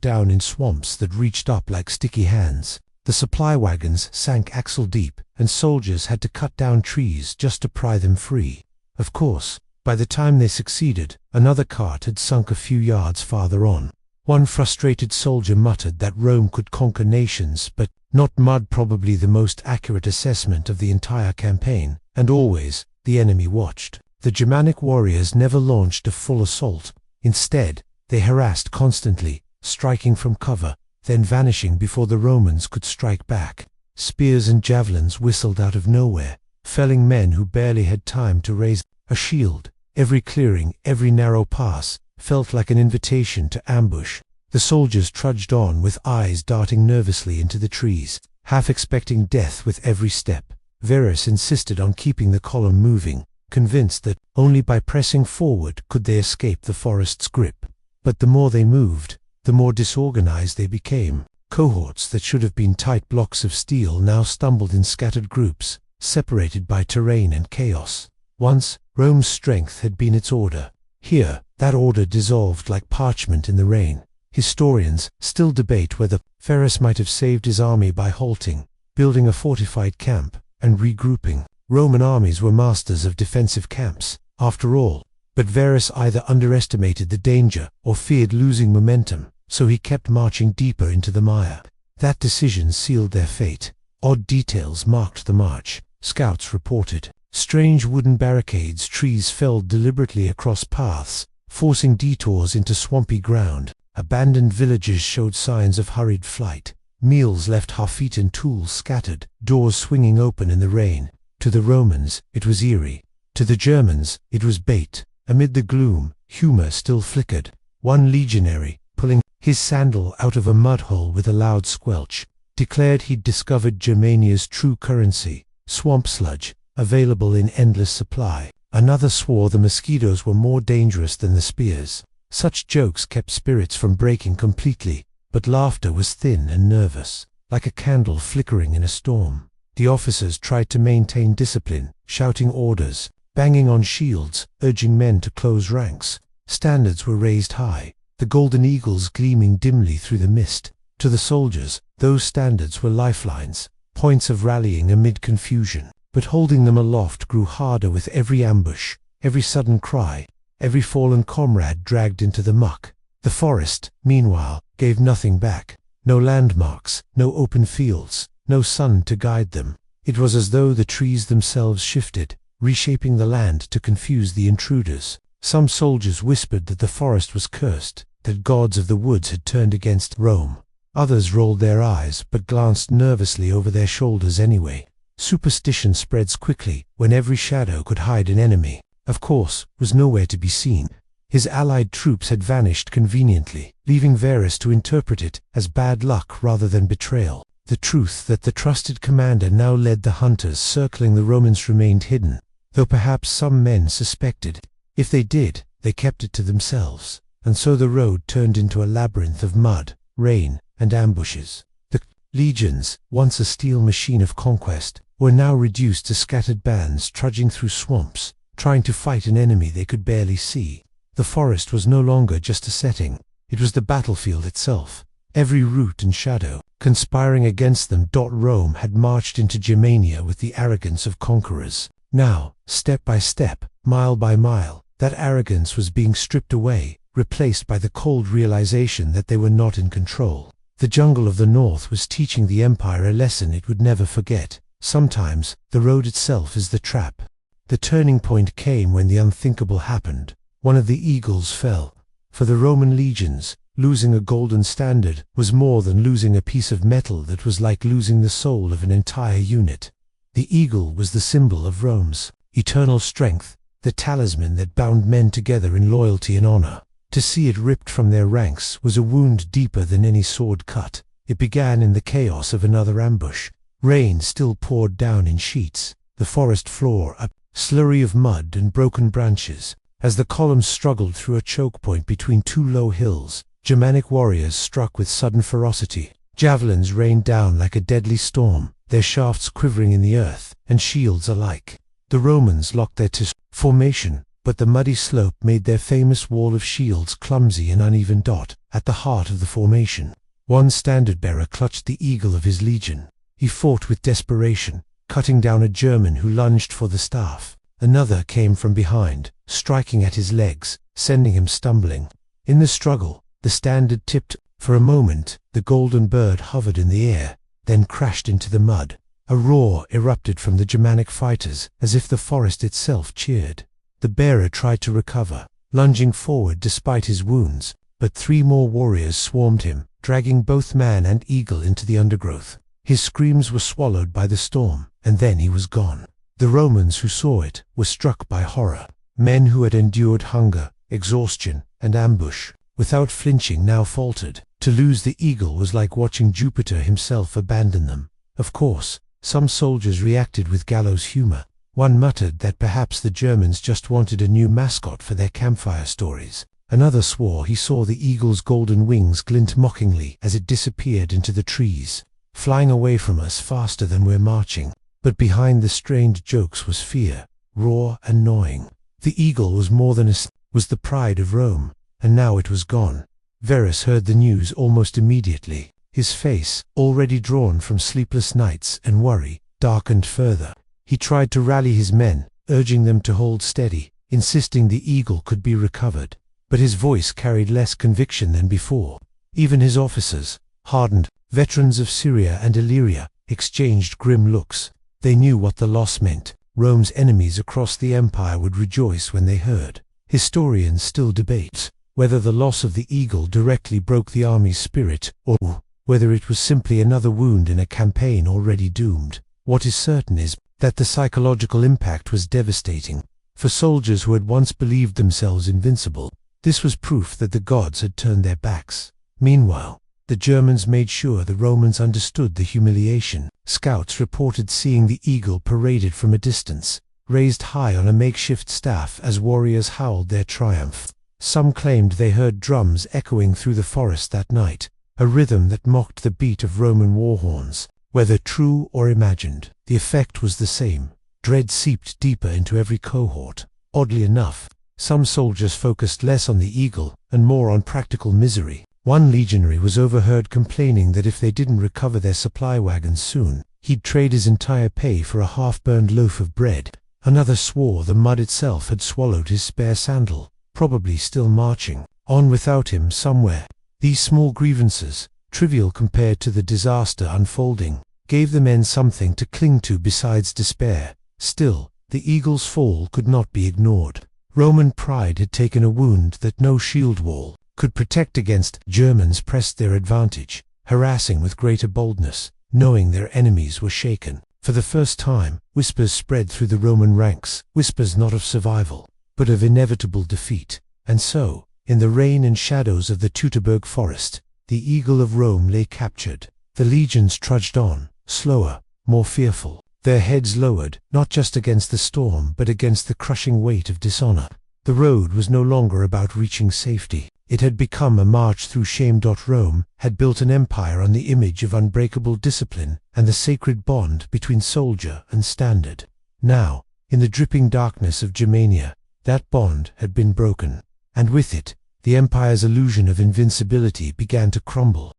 down in swamps that reached up like sticky hands. The supply wagons sank axle deep, and soldiers had to cut down trees just to pry them free. Of course, by the time they succeeded, another cart had sunk a few yards farther on. One frustrated soldier muttered that Rome could conquer nations, but not mud. Probably the most accurate assessment of the entire campaign, and always, the enemy watched. The Germanic warriors never launched a full assault. Instead, they harassed constantly, striking from cover, then vanishing before the Romans could strike back. Spears and javelins whistled out of nowhere, felling men who barely had time to raise a shield. Every clearing, every narrow pass, felt like an invitation to ambush. The soldiers trudged on with eyes darting nervously into the trees, half expecting death with every step. Verus insisted on keeping the column moving, convinced that only by pressing forward could they escape the forest's grip. But the more they moved, the more disorganized they became. Cohorts that should have been tight blocks of steel now stumbled in scattered groups, separated by terrain and chaos. Once, Rome's strength had been its order. Here, that order dissolved like parchment in the rain. Historians still debate whether Verus might have saved his army by halting, building a fortified camp, and regrouping. Roman armies were masters of defensive camps, after all, but Verus either underestimated the danger or feared losing momentum, so he kept marching deeper into the mire. That decision sealed their fate. Odd details marked the march. Scouts reported strange wooden barricades, trees felled deliberately across paths, forcing detours into swampy ground. Abandoned villages showed signs of hurried flight. Meals left half-eaten, tools scattered, doors swinging open in the rain. To the Romans, it was eerie. To the Germans, it was bait. Amid the gloom, humor still flickered. One legionary, pulling his sandal out of a mud hole with a loud squelch, declared he'd discovered Germania's true currency, swamp sludge, available in endless supply. Another swore the mosquitoes were more dangerous than the spears. Such jokes kept spirits from breaking completely, but laughter was thin and nervous, like a candle flickering in a storm. The officers tried to maintain discipline, shouting orders, banging on shields, urging men to close ranks. Standards were raised high, the golden eagles gleaming dimly through the mist. To the soldiers, those standards were lifelines, points of rallying amid confusion. But holding them aloft grew harder with every ambush, every sudden cry, every fallen comrade dragged into the muck. The forest, meanwhile, gave nothing back. No landmarks, no open fields, no sun to guide them. It was as though the trees themselves shifted, reshaping the land to confuse the intruders. Some soldiers whispered that the forest was cursed, that gods of the woods had turned against Rome. Others rolled their eyes but glanced nervously over their shoulders anyway. Superstition spreads quickly when every shadow could hide an enemy. Of course, was nowhere to be seen. His allied troops had vanished conveniently, leaving Verus to interpret it as bad luck rather than betrayal. The truth that the trusted commander now led the hunters circling the Romans remained hidden, though perhaps some men suspected. If they did, they kept it to themselves, and so the road turned into a labyrinth of mud, rain, and ambushes. The legions, once a steel machine of conquest, were now reduced to scattered bands trudging through swamps, trying to fight an enemy they could barely see. The forest was no longer just a setting, it was the battlefield itself. Every root and shadow, conspiring against them. Rome had marched into Germania with the arrogance of conquerors. Now, step by step, mile by mile, that arrogance was being stripped away, replaced by the cold realization that they were not in control. The jungle of the north was teaching the empire a lesson it would never forget. Sometimes, the road itself is the trap. The turning point came when the unthinkable happened. One of the eagles fell. For the Roman legions, losing a golden standard was more than losing a piece of metal that was like losing the soul of an entire unit. The eagle was the symbol of Rome's eternal strength, the talisman that bound men together in loyalty and honor. To see it ripped from their ranks was a wound deeper than any sword cut. It began in the chaos of another ambush. Rain still poured down in sheets, the forest floor a slurry of mud and broken branches. As the columns struggled through a choke point between two low hills, Germanic warriors struck with sudden ferocity. Javelins rained down like a deadly storm, their shafts quivering in the earth, and shields alike. The Romans locked their formation, but the muddy slope made their famous wall of shields clumsy and uneven. At the heart of the formation, one standard-bearer clutched the eagle of his legion. He fought with desperation, cutting down a German who lunged for the staff. Another came from behind, striking at his legs, sending him stumbling. In the struggle, the standard tipped. For a moment, the golden bird hovered in the air, then crashed into the mud. A roar erupted from the Germanic fighters, as if the forest itself cheered. The bearer tried to recover, lunging forward despite his wounds, but 3 more warriors swarmed him, dragging both man and eagle into the undergrowth. His screams were swallowed by the storm, and then he was gone. The Romans who saw it were struck by horror. Men who had endured hunger, exhaustion, and ambush, without flinching, now faltered. To lose the eagle was like watching Jupiter himself abandon them. Of course, some soldiers reacted with gallows humor. One muttered that perhaps the Germans just wanted a new mascot for their campfire stories. Another swore he saw the eagle's golden wings glint mockingly as it disappeared into the trees, flying away from us faster than we're marching. But behind the strained jokes was fear, raw and gnawing. The eagle was more than was the pride of Rome, and now it was gone. Verus heard the news almost immediately. His face, already drawn from sleepless nights and worry, darkened further. He tried to rally his men, urging them to hold steady, insisting the eagle could be recovered. But his voice carried less conviction than before. Even his officers, hardened veterans of Syria and Illyria, exchanged grim looks. They knew what the loss meant. Rome's enemies across the empire would rejoice when they heard. Historians still debate whether the loss of the eagle directly broke the army's spirit, or whether it was simply another wound in a campaign already doomed. What is certain is that the psychological impact was devastating. For soldiers who had once believed themselves invincible, this was proof that the gods had turned their backs. Meanwhile, the Germans made sure the Romans understood the humiliation. Scouts reported seeing the eagle paraded from a distance, raised high on a makeshift staff as warriors howled their triumph. Some claimed they heard drums echoing through the forest that night, a rhythm that mocked the beat of Roman war horns. Whether true or imagined, the effect was the same. Dread seeped deeper into every cohort. Oddly enough, some soldiers focused less on the eagle and more on practical misery. One legionary was overheard complaining that if they didn't recover their supply wagons soon, he'd trade his entire pay for a half-burned loaf of bread. Another swore the mud itself had swallowed his spare sandal, probably still marching on without him somewhere. These small grievances, trivial compared to the disaster unfolding, gave the men something to cling to besides despair. Still, the eagle's fall could not be ignored. Roman pride had taken a wound that no shield wall could protect against. Germans pressed their advantage, harassing with greater boldness, knowing their enemies were shaken. For the first time, whispers spread through the Roman ranks, whispers not of survival, but of inevitable defeat. And so, in the rain and shadows of the Teutoburg forest, the eagle of Rome lay captured. The legions trudged on, slower, more fearful, their heads lowered, not just against the storm but against the crushing weight of dishonor. The road was no longer about reaching safety. It had become a march through shame. Rome had built an empire on the image of unbreakable discipline and the sacred bond between soldier and standard. Now, in the dripping darkness of Germania, that bond had been broken, and with it, the empire's illusion of invincibility began to crumble.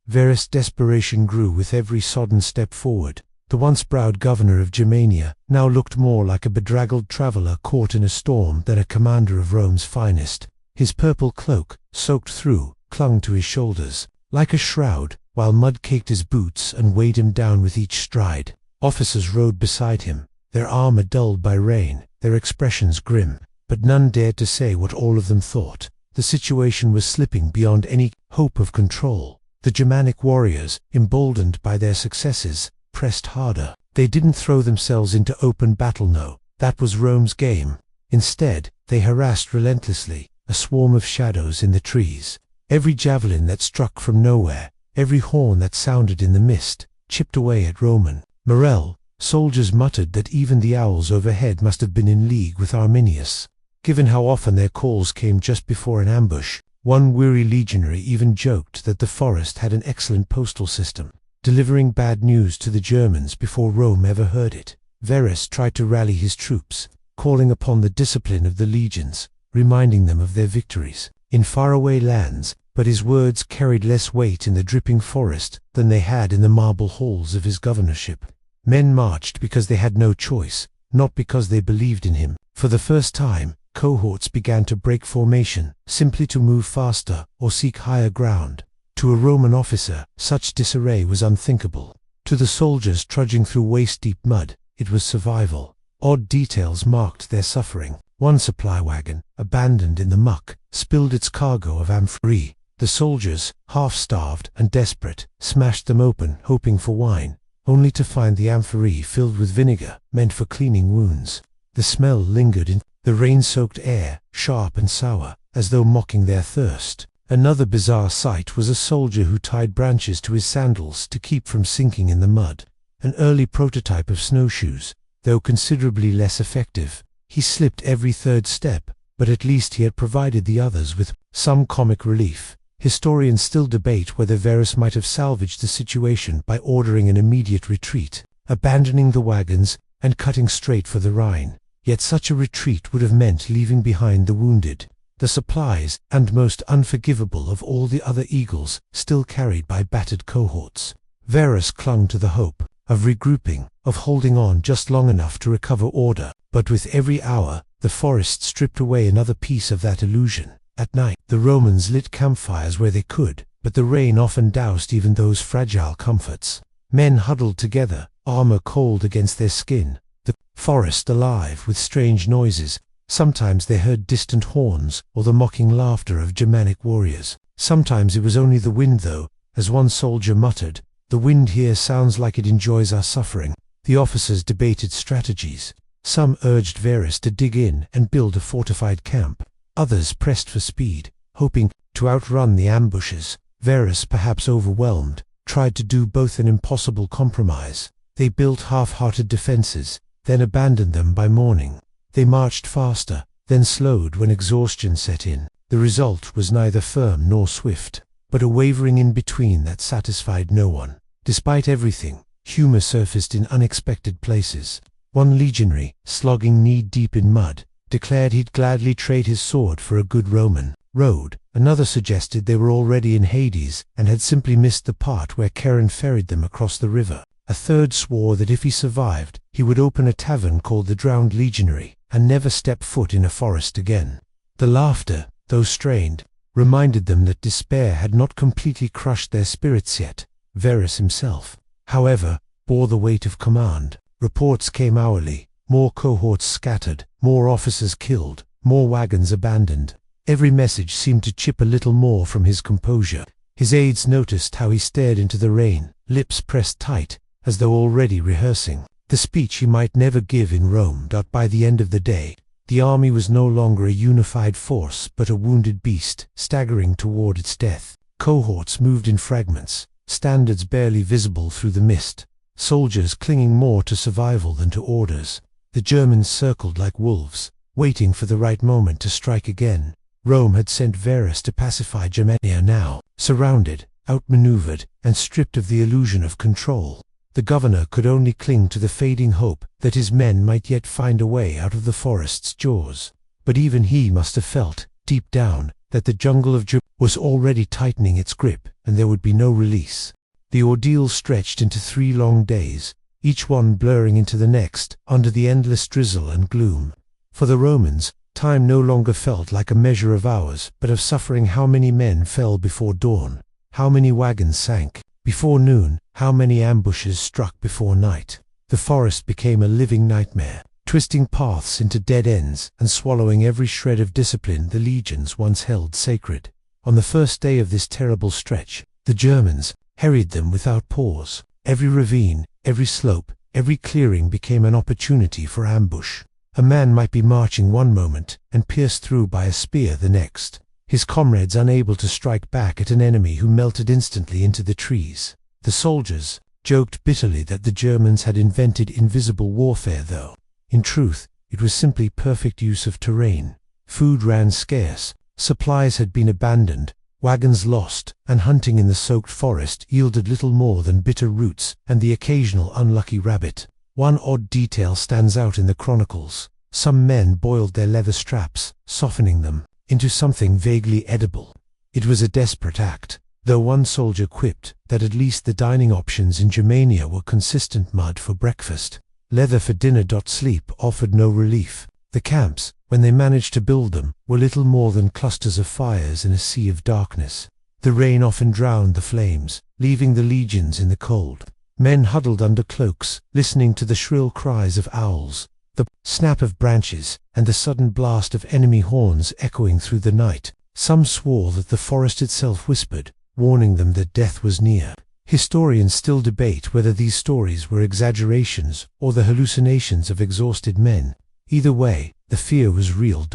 Verus' desperation grew with every sodden step forward. The once proud governor of Germania now looked more like a bedraggled traveler caught in a storm than a commander of Rome's finest. His purple cloak, soaked through, clung to his shoulders, like a shroud, while mud caked his boots and weighed him down with each stride. Officers rode beside him, their armor dulled by rain, their expressions grim, but none dared to say what all of them thought. The situation was slipping beyond any hope of control. The Germanic warriors, emboldened by their successes, pressed harder. They didn't throw themselves into open battle, no, that was Rome's game. Instead, they harassed relentlessly, a swarm of shadows in the trees. Every javelin that struck from nowhere, every horn that sounded in the mist, chipped away at Roman morale. Soldiers muttered that even the owls overhead must have been in league with Arminius, given how often their calls came just before an ambush. One weary legionary even joked that the forest had an excellent postal system, delivering bad news to the Germans before Rome ever heard it. Verus tried to rally his troops, calling upon the discipline of the legions, reminding them of their victories in faraway lands, but his words carried less weight in the dripping forest than they had in the marble halls of his governorship. Men marched because they had no choice, not because they believed in him. For the first time, cohorts began to break formation, simply to move faster or seek higher ground. To a Roman officer, such disarray was unthinkable. To the soldiers trudging through waist-deep mud, it was survival. Odd details marked their suffering. One supply wagon, abandoned in the muck, spilled its cargo of amphorae. The soldiers, half-starved and desperate, smashed them open, hoping for wine, only to find the amphorae filled with vinegar, meant for cleaning wounds. The smell lingered in the rain-soaked air, sharp and sour, as though mocking their thirst. Another bizarre sight was a soldier who tied branches to his sandals to keep from sinking in the mud. An early prototype of snowshoes, though considerably less effective. He slipped every third step, but at least he had provided the others with some comic relief. Historians still debate whether Verus might have salvaged the situation by ordering an immediate retreat, abandoning the wagons and cutting straight for the Rhine. Yet such a retreat would have meant leaving behind the wounded, the supplies, and most unforgivable of all the other eagles still carried by battered cohorts. Verus clung to the hope of regrouping, of holding on just long enough to recover order, but with every hour, the forest stripped away another piece of that illusion. At night, the Romans lit campfires where they could, but the rain often doused even those fragile comforts. Men huddled together, armor cold against their skin, the forest alive with strange noises. Sometimes they heard distant horns or the mocking laughter of Germanic warriors. Sometimes it was only the wind, though, as one soldier muttered, "The wind here sounds like it enjoys our suffering." The officers debated strategies. Some urged Verus to dig in and build a fortified camp. Others pressed for speed, hoping to outrun the ambushes. Verus, perhaps overwhelmed, tried to do both, an impossible compromise. They built half-hearted defenses, then abandoned them by morning. They marched faster, then slowed when exhaustion set in. The result was neither firm nor swift, but a wavering in between that satisfied no one. Despite everything, humor surfaced in unexpected places. One legionary, slogging knee-deep in mud, declared he'd gladly trade his sword for a good Roman road. Another suggested they were already in Hades and had simply missed the part where Charon ferried them across the river. A third swore that if he survived, he would open a tavern called the Drowned Legionary and never step foot in a forest again. The laughter, though strained, reminded them that despair had not completely crushed their spirits yet. Verus himself, however, bore the weight of command. Reports came hourly, more cohorts scattered, more officers killed, more wagons abandoned. Every message seemed to chip a little more from his composure. His aides noticed how he stared into the rain, lips pressed tight, as though already rehearsing the speech he might never give in Rome. By the end of the day, the army was no longer a unified force, but a wounded beast, staggering toward its death. Cohorts moved in fragments, standards barely visible through the mist, soldiers clinging more to survival than to orders. The Germans circled like wolves, waiting for the right moment to strike again. Rome had sent Verus to pacify Germania. Now, surrounded, outmaneuvered, and stripped of the illusion of control, the governor could only cling to the fading hope that his men might yet find a way out of the forest's jaws. But even he must have felt, deep down, that the jungle of Germania was already tightening its grip, and there would be no release. The ordeal stretched into 3 long days, each one blurring into the next under the endless drizzle and gloom. For the Romans, time no longer felt like a measure of hours, but of suffering. How many men fell before dawn? How many wagons sank before noon? How many ambushes struck before night? The forest became a living nightmare, twisting paths into dead ends and swallowing every shred of discipline the legions once held sacred. On the first day of this terrible stretch, the Germans harried them without pause. Every ravine, every slope, every clearing became an opportunity for ambush. A man might be marching one moment and pierced through by a spear the next, his comrades unable to strike back at an enemy who melted instantly into the trees. The soldiers joked bitterly that the Germans had invented invisible warfare, though in truth it was simply perfect use of terrain. Food ran scarce, supplies had been abandoned, wagons lost, and hunting in the soaked forest yielded little more than bitter roots and the occasional unlucky rabbit. One odd detail stands out in the chronicles. Some men boiled their leather straps, softening them into something vaguely edible. It was a desperate act, though one soldier quipped that at least the dining options in Germania were consistent mud for breakfast, leather for dinner. Sleep offered no relief. The camps, when they managed to build them, were little more than clusters of fires in a sea of darkness. The rain often drowned the flames, leaving the legions in the cold. Men huddled under cloaks, listening to the shrill cries of owls, the snap of branches, and the sudden blast of enemy horns echoing through the night. Some swore that the forest itself whispered, warning them that death was near. Historians still debate whether these stories were exaggerations or the hallucinations of exhausted men. Either way, the fear was real.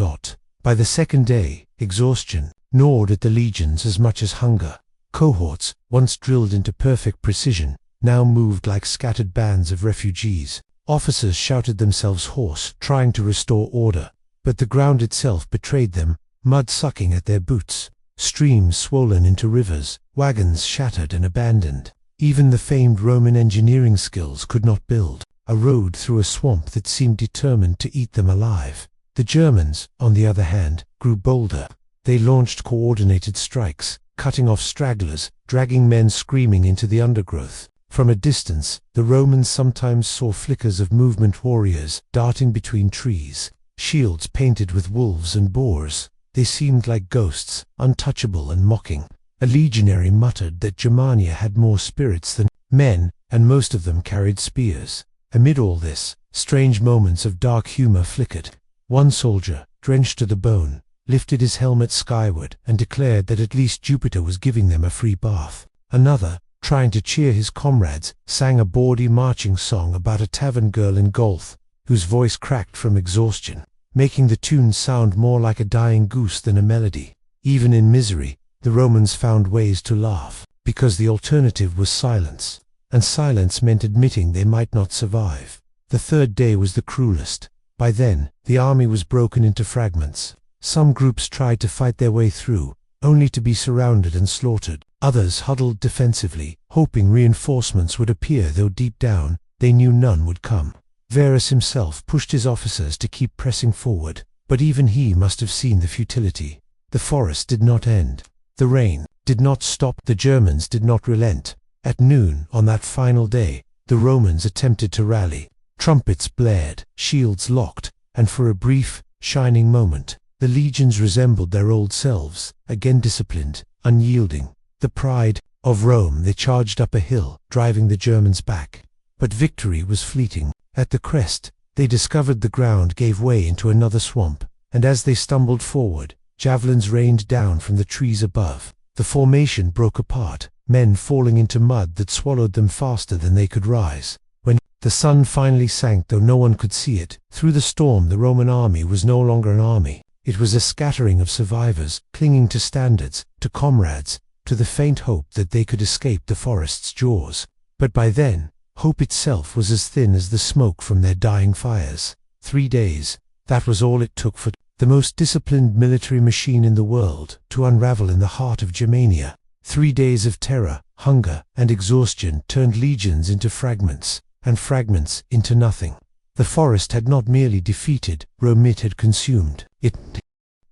By the second day, exhaustion gnawed at the legions as much as hunger. Cohorts, once drilled into perfect precision, now moved like scattered bands of refugees. Officers shouted themselves hoarse, trying to restore order, but the ground itself betrayed them, mud sucking at their boots, streams swollen into rivers, wagons shattered and abandoned. Even the famed Roman engineering skills could not build a road through a swamp that seemed determined to eat them alive. The Germans, on the other hand, grew bolder. They launched coordinated strikes, cutting off stragglers, dragging men screaming into the undergrowth. From a distance, the Romans sometimes saw flickers of movement warriors darting between trees, shields painted with wolves and boars. They seemed like ghosts, untouchable and mocking. A legionary muttered that Germania had more spirits than men, and most of them carried spears. Amid all this, strange moments of dark humor flickered. One soldier, drenched to the bone, lifted his helmet skyward and declared that at least Jupiter was giving them a free bath. Another, trying to cheer his comrades, sang a bawdy marching song about a tavern girl in Golf, whose voice cracked from exhaustion, making the tune sound more like a dying goose than a melody. Even in misery, the Romans found ways to laugh, because the alternative was silence, and silence meant admitting they might not survive. The third day was the cruelest. By then, the army was broken into fragments. Some groups tried to fight their way through, only to be surrounded and slaughtered. Others huddled defensively, hoping reinforcements would appear, though deep down, they knew none would come. Varus himself pushed his officers to keep pressing forward, but even he must have seen the futility. The forest did not end. The rain did not stop. The Germans did not relent. At noon, on that final day, the Romans attempted to rally. Trumpets blared, shields locked, and for a brief, shining moment, the legions resembled their old selves, again disciplined, unyielding. The pride of Rome, they charged up a hill, driving the Germans back. But victory was fleeting. At the crest, they discovered the ground gave way into another swamp, and as they stumbled forward, javelins rained down from the trees above. The formation broke apart, men falling into mud that swallowed them faster than they could rise. When the sun finally sank, though no one could see it, through the storm the Roman army was no longer an army. It was a scattering of survivors, clinging to standards, to comrades, to the faint hope that they could escape the forest's jaws. But by then, hope itself was as thin as the smoke from their dying fires. 3 days, that was all it took for the most disciplined military machine in the world to unravel in the heart of Germania. 3 days of terror, hunger, and exhaustion turned legions into fragments, and fragments into nothing. The forest had not merely defeated, Rome it had consumed.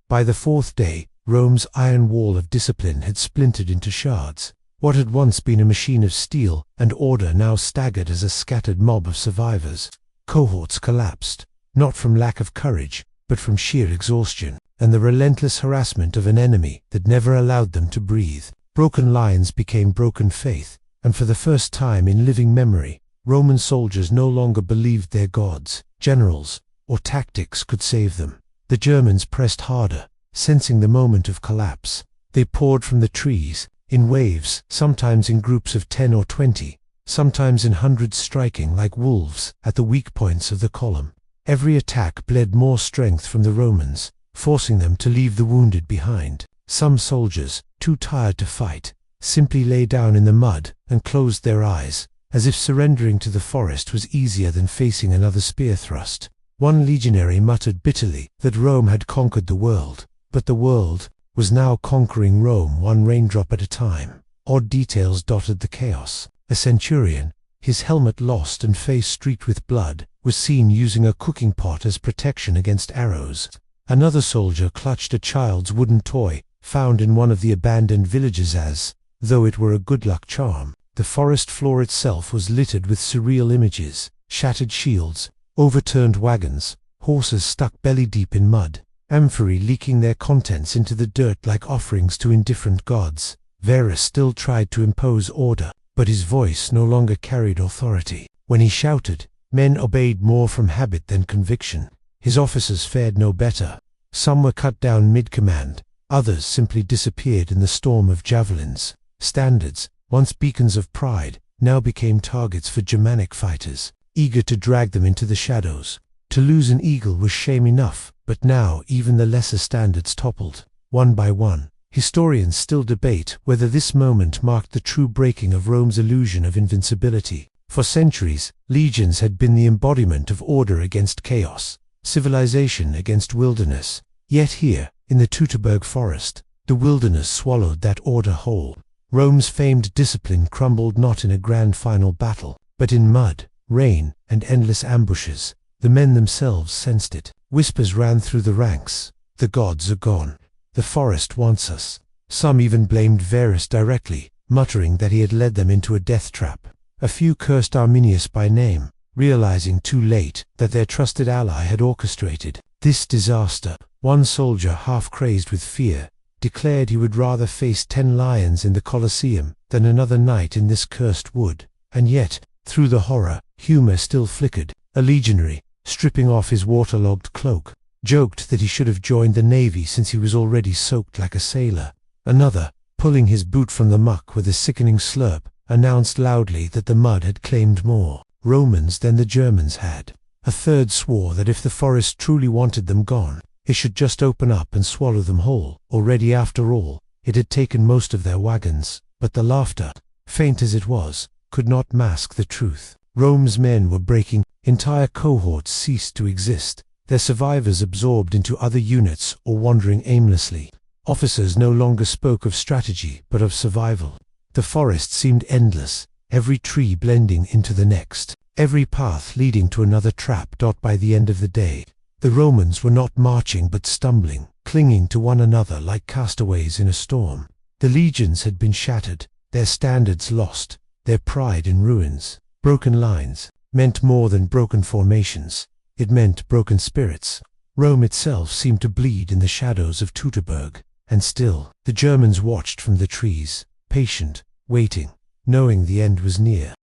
By the 4th day, Rome's iron wall of discipline had splintered into shards. What had once been a machine of steel and order now staggered as a scattered mob of survivors. Cohorts collapsed, not from lack of courage, but from sheer exhaustion, and the relentless harassment of an enemy that never allowed them to breathe. Broken lines became broken faith, and for the first time in living memory, Roman soldiers no longer believed their gods, generals, or tactics could save them. The Germans pressed harder, sensing the moment of collapse. They poured from the trees, in waves, sometimes in groups of 10 or 20, sometimes in hundreds, striking like wolves at the weak points of the column. Every attack bled more strength from the Romans, forcing them to leave the wounded behind. Some soldiers, too tired to fight, simply lay down in the mud and closed their eyes, as if surrendering to the forest was easier than facing another spear thrust. One legionary muttered bitterly that Rome had conquered the world, but the world was now conquering Rome, one raindrop at a time. Odd details dotted the chaos. A centurion, his helmet lost and face streaked with blood, was seen using a cooking pot as protection against arrows. Another soldier clutched a child's wooden toy, found in one of the abandoned villages as though it were a good luck charm. The forest floor itself was littered with surreal images: shattered shields, overturned wagons, horses stuck belly deep in mud, amphorae leaking their contents into the dirt like offerings to indifferent gods. Varus still tried to impose order, but his voice no longer carried authority. When he shouted, men obeyed more from habit than conviction. His officers fared no better. Some were cut down mid-command, others simply disappeared in the storm of javelins. Standards, once beacons of pride, now became targets for Germanic fighters, eager to drag them into the shadows. To lose an eagle was shame enough, but now even the lesser standards toppled, one by one. Historians still debate whether this moment marked the true breaking of Rome's illusion of invincibility. For centuries, legions had been the embodiment of order against chaos, civilization against wilderness. Yet here, in the Teutoburg forest, the wilderness swallowed that order whole. Rome's famed discipline crumbled not in a grand final battle, but in mud, rain, and endless ambushes. The men themselves sensed it. Whispers ran through the ranks: "The gods are gone. The forest wants us." Some even blamed Varus directly, muttering that he had led them into a death trap. A few cursed Arminius by name, realizing too late that their trusted ally had orchestrated this disaster. One soldier, half crazed with fear, declared he would rather face 10 lions in the Colosseum than another night in this cursed wood. And yet, through the horror, humor still flickered. A legionary, stripping off his waterlogged cloak, joked that he should have joined the navy since he was already soaked like a sailor. Another, pulling his boot from the muck with a sickening slurp, announced loudly that the mud had claimed more Romans than the Germans had. A third swore that if the forest truly wanted them gone, it should just open up and swallow them whole. Already, after all, it had taken most of their wagons. But the laughter, faint as it was, could not mask the truth. Rome's men were breaking. Entire cohorts ceased to exist, their survivors absorbed into other units or wandering aimlessly. Officers no longer spoke of strategy but of survival. The forest seemed endless, every tree blending into the next, every path leading to another trap. By the end of the day, the Romans were not marching but stumbling, clinging to one another like castaways in a storm. The legions had been shattered, their standards lost, their pride in ruins. Broken lines meant more than broken formations. It meant broken spirits. Rome itself seemed to bleed in the shadows of Teutoburg. And still, the Germans watched from the trees, patient, waiting, knowing the end was near.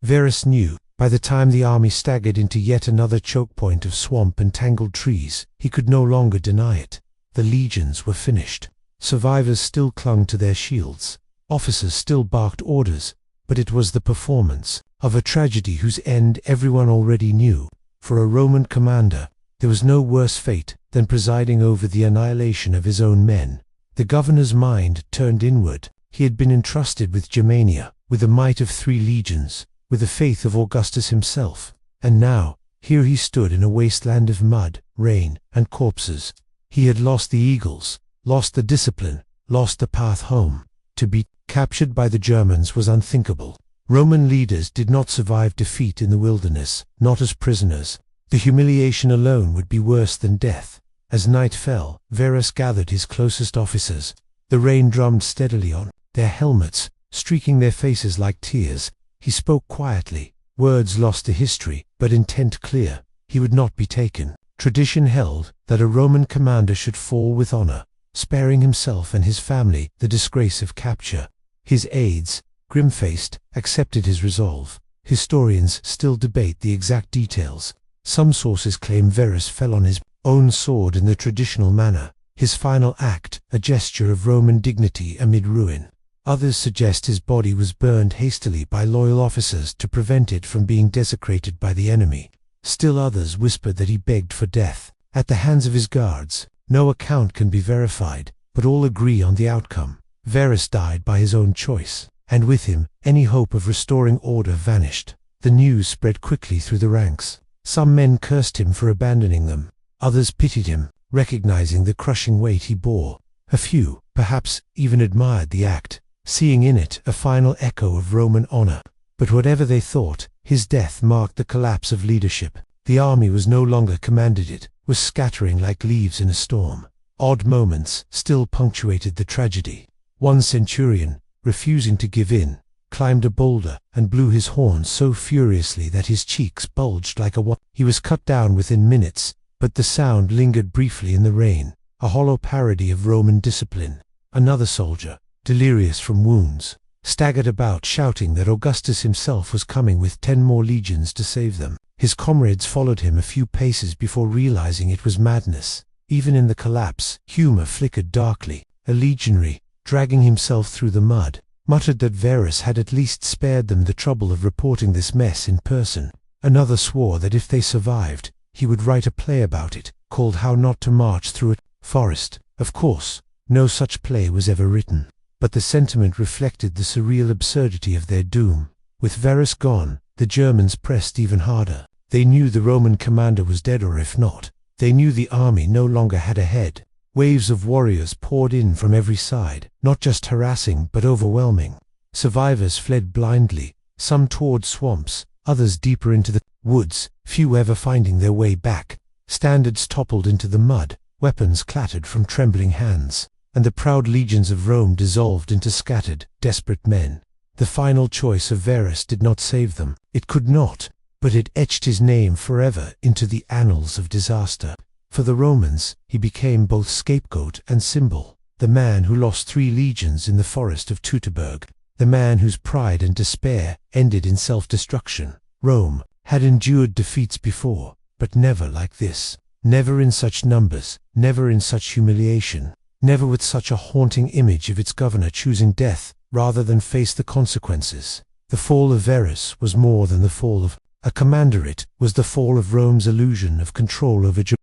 Varus knew, by the time the army staggered into yet another choke point of swamp and tangled trees, he could no longer deny it. The legions were finished. Survivors still clung to their shields. Officers still barked orders, but it was the performance of a tragedy whose end everyone already knew. For a Roman commander, there was no worse fate than presiding over the annihilation of his own men. The governor's mind turned inward. He had been entrusted with Germania, with the might of 3 legions, with the faith of Augustus himself. And now, here he stood in a wasteland of mud, rain, and corpses. He had lost the eagles, lost the discipline, lost the path home. To be captured by the Germans was unthinkable. Roman leaders did not survive defeat in the wilderness, not as prisoners. The humiliation alone would be worse than death. As night fell, Varus gathered his closest officers. The rain drummed steadily on their helmets, streaking their faces like tears. He spoke quietly, words lost to history, but intent clear. He would not be taken. Tradition held that a Roman commander should fall with honor, sparing himself and his family the disgrace of capture. His aides, grim-faced, accepted his resolve. Historians still debate the exact details. Some sources claim Verus fell on his own sword in the traditional manner, his final act a gesture of Roman dignity amid ruin. Others suggest his body was burned hastily by loyal officers to prevent it from being desecrated by the enemy. Still others whisper that he begged for death at the hands of his guards. No account can be verified, but all agree on the outcome. Verus died by his own choice, and with him, any hope of restoring order vanished. The news spread quickly through the ranks. Some men cursed him for abandoning them. Others pitied him, recognizing the crushing weight he bore. A few, perhaps, even admired the act, seeing in it a final echo of Roman honor. But whatever they thought, his death marked the collapse of leadership. The army was no longer commanded, it was scattering like leaves in a storm. Odd moments still punctuated the tragedy. One centurion, refusing to give in, climbed a boulder and blew his horn so furiously that his cheeks bulged like a wand. He was cut down within minutes, but the sound lingered briefly in the rain, a hollow parody of Roman discipline. Another soldier, delirious from wounds, staggered about shouting that Augustus himself was coming with 10 more legions to save them. His comrades followed him a few paces before realizing it was madness. Even in the collapse, humor flickered darkly. A legionary, dragging himself through the mud, muttered that Verus had at least spared them the trouble of reporting this mess in person. Another swore that if they survived, he would write a play about it, called How Not to March Through a Forest. Of course, no such play was ever written, but the sentiment reflected the surreal absurdity of their doom. With Verus gone, the Germans pressed even harder. They knew the Roman commander was dead, or if not, they knew the army no longer had a head. Waves of warriors poured in from every side, not just harassing but overwhelming. Survivors fled blindly, some toward swamps, others deeper into the woods, few ever finding their way back. Standards toppled into the mud, weapons clattered from trembling hands, and the proud legions of Rome dissolved into scattered, desperate men. The final choice of Verus did not save them. It could not, but it etched his name forever into the annals of disaster. For the Romans, he became both scapegoat and symbol, the man who lost 3 legions in the forest of Teutoburg, the man whose pride and despair ended in self-destruction. Rome had endured defeats before, but never like this. Never in such numbers, never in such humiliation, never with such a haunting image of its governor choosing death rather than face the consequences. The fall of Verus was more than the fall of a commander, it was the fall of Rome's illusion of control over Jerusalem.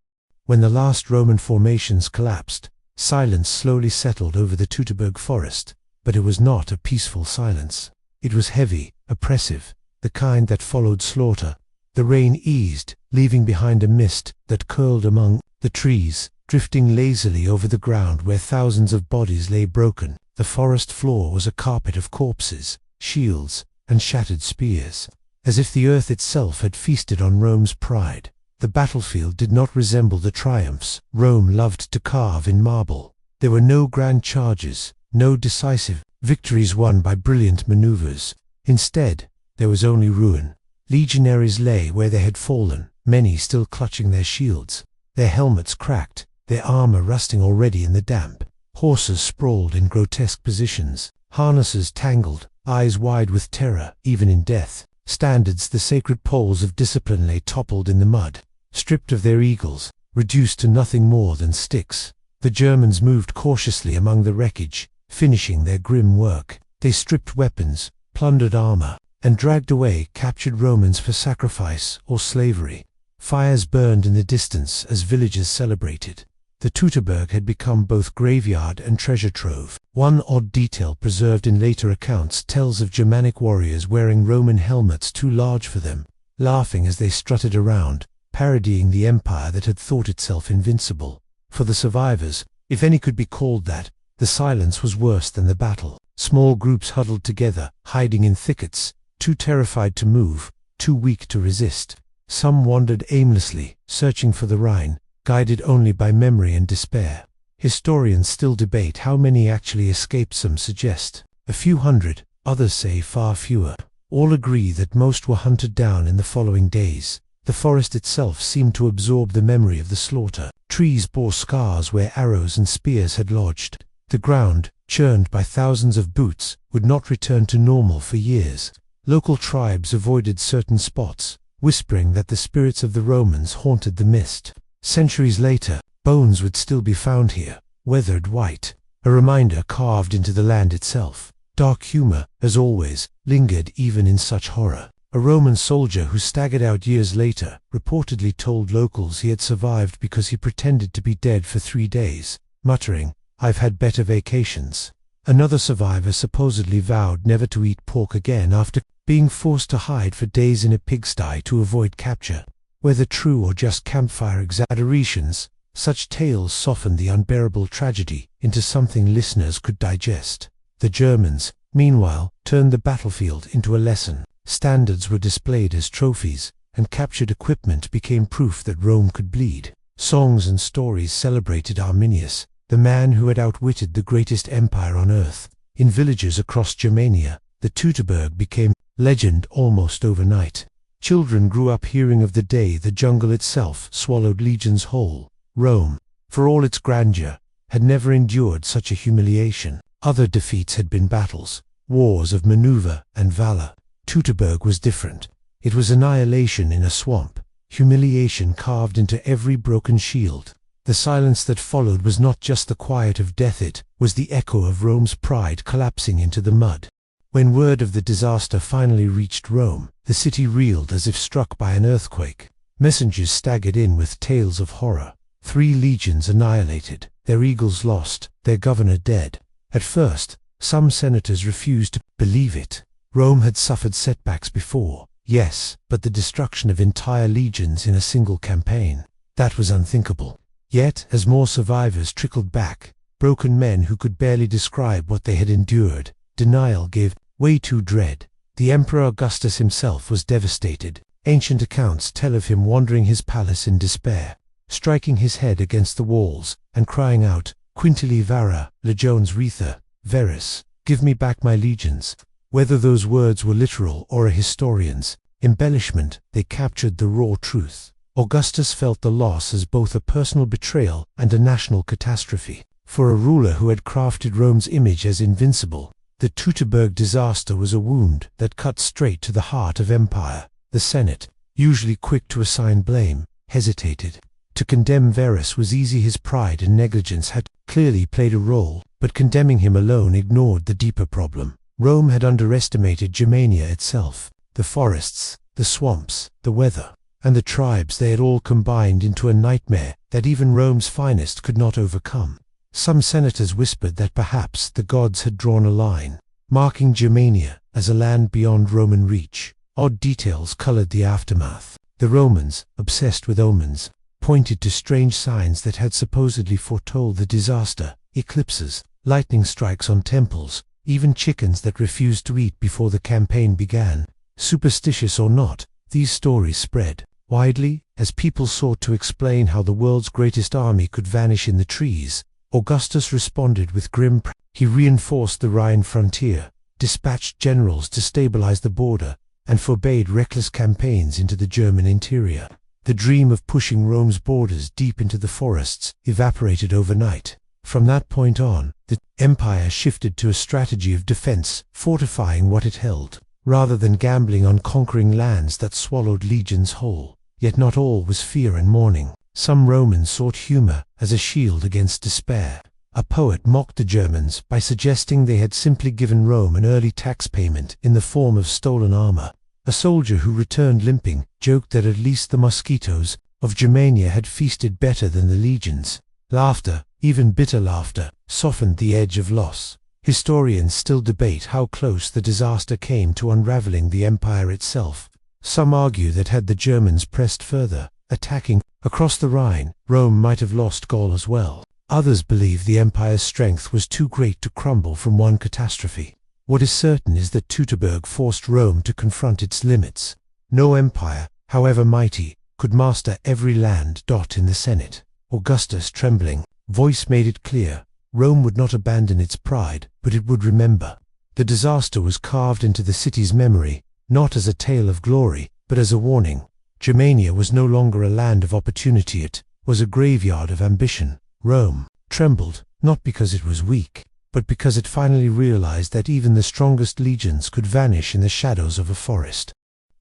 When the last Roman formations collapsed, silence slowly settled over the Teutoburg forest, but it was not a peaceful silence. It was heavy, oppressive, the kind that followed slaughter. The rain eased, leaving behind a mist that curled among the trees, drifting lazily over the ground where thousands of bodies lay broken. The forest floor was a carpet of corpses, shields, and shattered spears, as if the earth itself had feasted on Rome's pride. The battlefield did not resemble the triumphs Rome loved to carve in marble. There were no grand charges, no decisive victories won by brilliant maneuvers. Instead, there was only ruin. Legionaries lay where they had fallen, many still clutching their shields, their helmets cracked, their armor rusting already in the damp. Horses sprawled in grotesque positions, harnesses tangled, eyes wide with terror, even in death. Standards, the sacred poles of discipline, lay toppled in the mud, stripped of their eagles, reduced to nothing more than sticks. The Germans moved cautiously among the wreckage, finishing their grim work. They stripped weapons, plundered armor, and dragged away captured Romans for sacrifice or slavery. Fires burned in the distance as villagers celebrated. The Teutoburg had become both graveyard and treasure trove. One odd detail preserved in later accounts tells of Germanic warriors wearing Roman helmets too large for them, laughing as they strutted around, parodying the empire that had thought itself invincible. For the survivors, if any could be called that, the silence was worse than the battle. Small groups huddled together, hiding in thickets, too terrified to move, too weak to resist. Some wandered aimlessly, searching for the Rhine, guided only by memory and despair. Historians still debate how many actually escaped. Some suggest a few hundred, others say far fewer. All agree that most were hunted down in the following days. The forest itself seemed to absorb the memory of the slaughter. Trees bore scars where arrows and spears had lodged. The ground, churned by thousands of boots, would not return to normal for years. Local tribes avoided certain spots, whispering that the spirits of the Romans haunted the mist. Centuries later, bones would still be found here, weathered white, a reminder carved into the land itself. Dark humor, as always, lingered even in such horror. A Roman soldier who staggered out years later reportedly told locals he had survived because he pretended to be dead for 3 days, muttering, "I've had better vacations." Another survivor supposedly vowed never to eat pork again after being forced to hide for days in a pigsty to avoid capture. Whether true or just campfire exaggerations, such tales softened the unbearable tragedy into something listeners could digest. The Germans, meanwhile, turned the battlefield into a lesson. Standards were displayed as trophies, and captured equipment became proof that Rome could bleed. Songs and stories celebrated Arminius, the man who had outwitted the greatest empire on earth. In villages across Germania, the Teutoburg became legend almost overnight. Children grew up hearing of the day the jungle itself swallowed legions whole. Rome, for all its grandeur, had never endured such a humiliation. Other defeats had been battles, wars of maneuver and valor. Teutoburg was different. It was annihilation in a swamp, humiliation carved into every broken shield. The silence that followed was not just the quiet of death, it was the echo of Rome's pride collapsing into the mud. When word of the disaster finally reached Rome, the city reeled as if struck by an earthquake. Messengers staggered in with tales of horror. 3 legions annihilated, their eagles lost, their governor dead. At first, some senators refused to believe it. Rome had suffered setbacks before, yes, but the destruction of entire legions in a single campaign, that was unthinkable. Yet, as more survivors trickled back, broken men who could barely describe what they had endured, denial gave way to dread. The Emperor Augustus himself was devastated. Ancient accounts tell of him wandering his palace in despair, striking his head against the walls, and crying out, "Quintili vara, legiones retha, veris, give me back my legions." Whether those words were literal or a historian's embellishment, they captured the raw truth. Augustus felt the loss as both a personal betrayal and a national catastrophe. For a ruler who had crafted Rome's image as invincible, the Teutoburg disaster was a wound that cut straight to the heart of empire. The Senate, usually quick to assign blame, hesitated. To condemn Verus was easy. His pride and negligence had clearly played a role, but condemning him alone ignored the deeper problem. Rome had underestimated Germania itself. The forests, the swamps, the weather, and the tribes, they had all combined into a nightmare that even Rome's finest could not overcome. Some senators whispered that perhaps the gods had drawn a line, marking Germania as a land beyond Roman reach. Odd details colored the aftermath. The Romans, obsessed with omens, pointed to strange signs that had supposedly foretold the disaster: eclipses, lightning strikes on temples, even chickens that refused to eat before the campaign began. Superstitious or not, these stories spread widely as people sought to explain how the world's greatest army could vanish in the trees. Augustus responded with grim practice. He reinforced the Rhine frontier, dispatched generals to stabilize the border, and forbade reckless campaigns into the German interior. The dream of pushing Rome's borders deep into the forests evaporated overnight. From that point on, the empire shifted to a strategy of defense, fortifying what it held, rather than gambling on conquering lands that swallowed legions whole. Yet not all was fear and mourning. Some Romans sought humor as a shield against despair. A poet mocked the Germans by suggesting they had simply given Rome an early tax payment in the form of stolen armor. A soldier who returned limping joked that at least the mosquitoes of Germania had feasted better than the legions. Laughter, even bitter laughter, softened the edge of loss. Historians still debate how close the disaster came to unraveling the empire itself. Some argue that had the Germans pressed further, attacking across the Rhine, Rome might have lost Gaul as well. Others believe the empire's strength was too great to crumble from one catastrophe. What is certain is that Teutoburg forced Rome to confront its limits. No empire, however mighty, could master every land. In the Senate, Augustus' trembling voice made it clear: Rome would not abandon its pride, but it would remember. The disaster was carved into the city's memory, not as a tale of glory, but as a warning. Germania was no longer a land of opportunity, it was a graveyard of ambition. Rome trembled, not because it was weak, but because it finally realized that even the strongest legions could vanish in the shadows of a forest.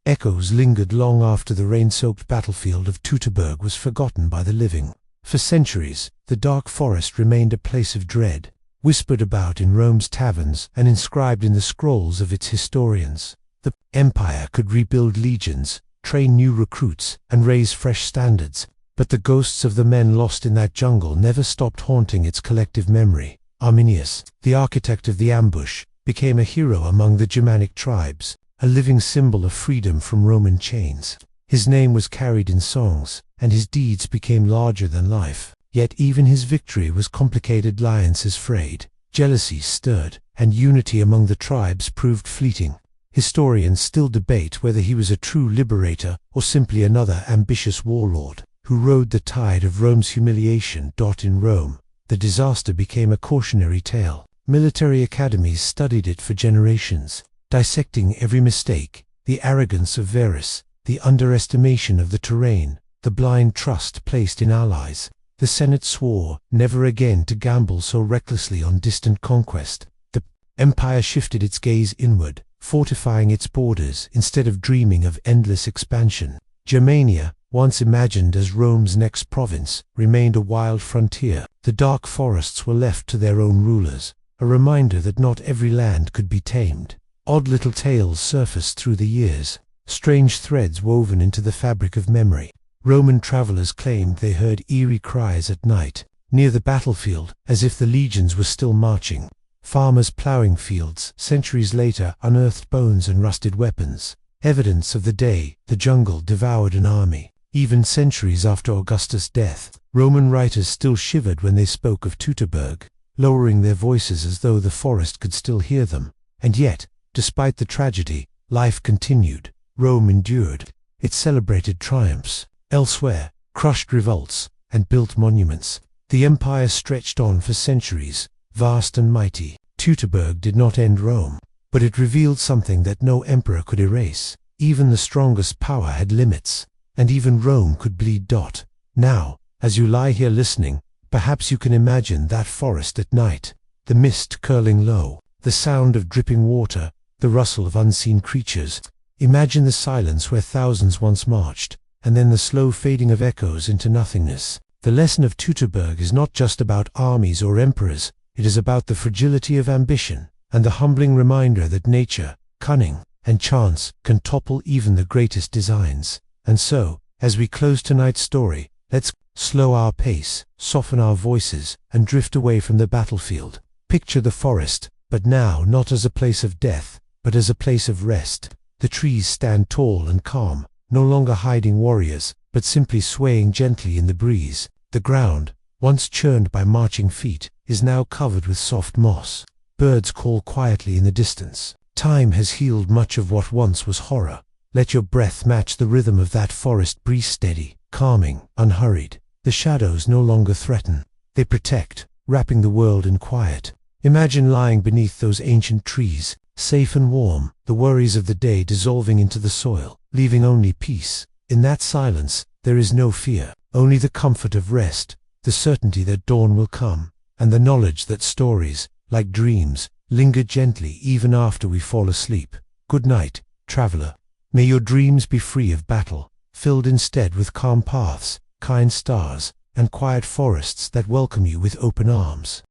Echoes lingered long after the rain-soaked battlefield of Teutoburg was forgotten by the living. For centuries, the dark forest remained a place of dread, whispered about in Rome's taverns and inscribed in the scrolls of its historians. The empire could rebuild legions, train new recruits, and raise fresh standards, but the ghosts of the men lost in that jungle never stopped haunting its collective memory. Arminius, the architect of the ambush, became a hero among the Germanic tribes, a living symbol of freedom from Roman chains. His name was carried in songs, and his deeds became larger than life. Yet even his victory was complicated. Alliances frayed, jealousies stirred, and unity among the tribes proved fleeting. Historians still debate whether he was a true liberator or simply another ambitious warlord who rode the tide of Rome's humiliation. In Rome, the disaster became a cautionary tale. Military academies studied it for generations, dissecting every mistake, the arrogance of Varus, the underestimation of the terrain, the blind trust placed in allies. The Senate swore never again to gamble so recklessly on distant conquest. The empire shifted its gaze inward, fortifying its borders instead of dreaming of endless expansion. Germania, once imagined as Rome's next province, remained a wild frontier. The dark forests were left to their own rulers, a reminder that not every land could be tamed. Odd little tales surfaced through the years, strange threads woven into the fabric of memory. Roman travelers claimed they heard eerie cries at night, near the battlefield, as if the legions were still marching. Farmers plowing fields, centuries later, unearthed bones and rusted weapons, evidence of the day the jungle devoured an army. Even centuries after Augustus' death, Roman writers still shivered when they spoke of Teutoburg, lowering their voices as though the forest could still hear them. And yet, despite the tragedy, life continued. Rome endured. It celebrated triumphs. Elsewhere, crushed revolts, and built monuments. The empire stretched on for centuries, vast and mighty. Teutoburg did not end Rome, but it revealed something that no emperor could erase. Even the strongest power had limits, and even Rome could bleed. Now, as you lie here listening, perhaps you can imagine that forest at night, the mist curling low, the sound of dripping water, the rustle of unseen creatures. Imagine the silence where thousands once marched, and then the slow fading of echoes into nothingness. The lesson of Teutoburg is not just about armies or emperors, it is about the fragility of ambition, and the humbling reminder that nature, cunning, and chance can topple even the greatest designs. And so, as we close tonight's story, let's slow our pace, soften our voices, and drift away from the battlefield. Picture the forest, but now not as a place of death, but as a place of rest. The trees stand tall and calm, no longer hiding warriors, but simply swaying gently in the breeze. The ground, once churned by marching feet, is now covered with soft moss. Birds call quietly in the distance. Time has healed much of what once was horror. Let your breath match the rhythm of that forest breeze, steady, calming, unhurried. The shadows no longer threaten. They protect, wrapping the world in quiet. Imagine lying beneath those ancient trees, safe and warm, the worries of the day dissolving into the soil, leaving only peace. In that silence, there is no fear, only the comfort of rest, the certainty that dawn will come, and the knowledge that stories, like dreams, linger gently even after we fall asleep. Good night, traveler. May your dreams be free of battle, filled instead with calm paths, kind stars, and quiet forests that welcome you with open arms.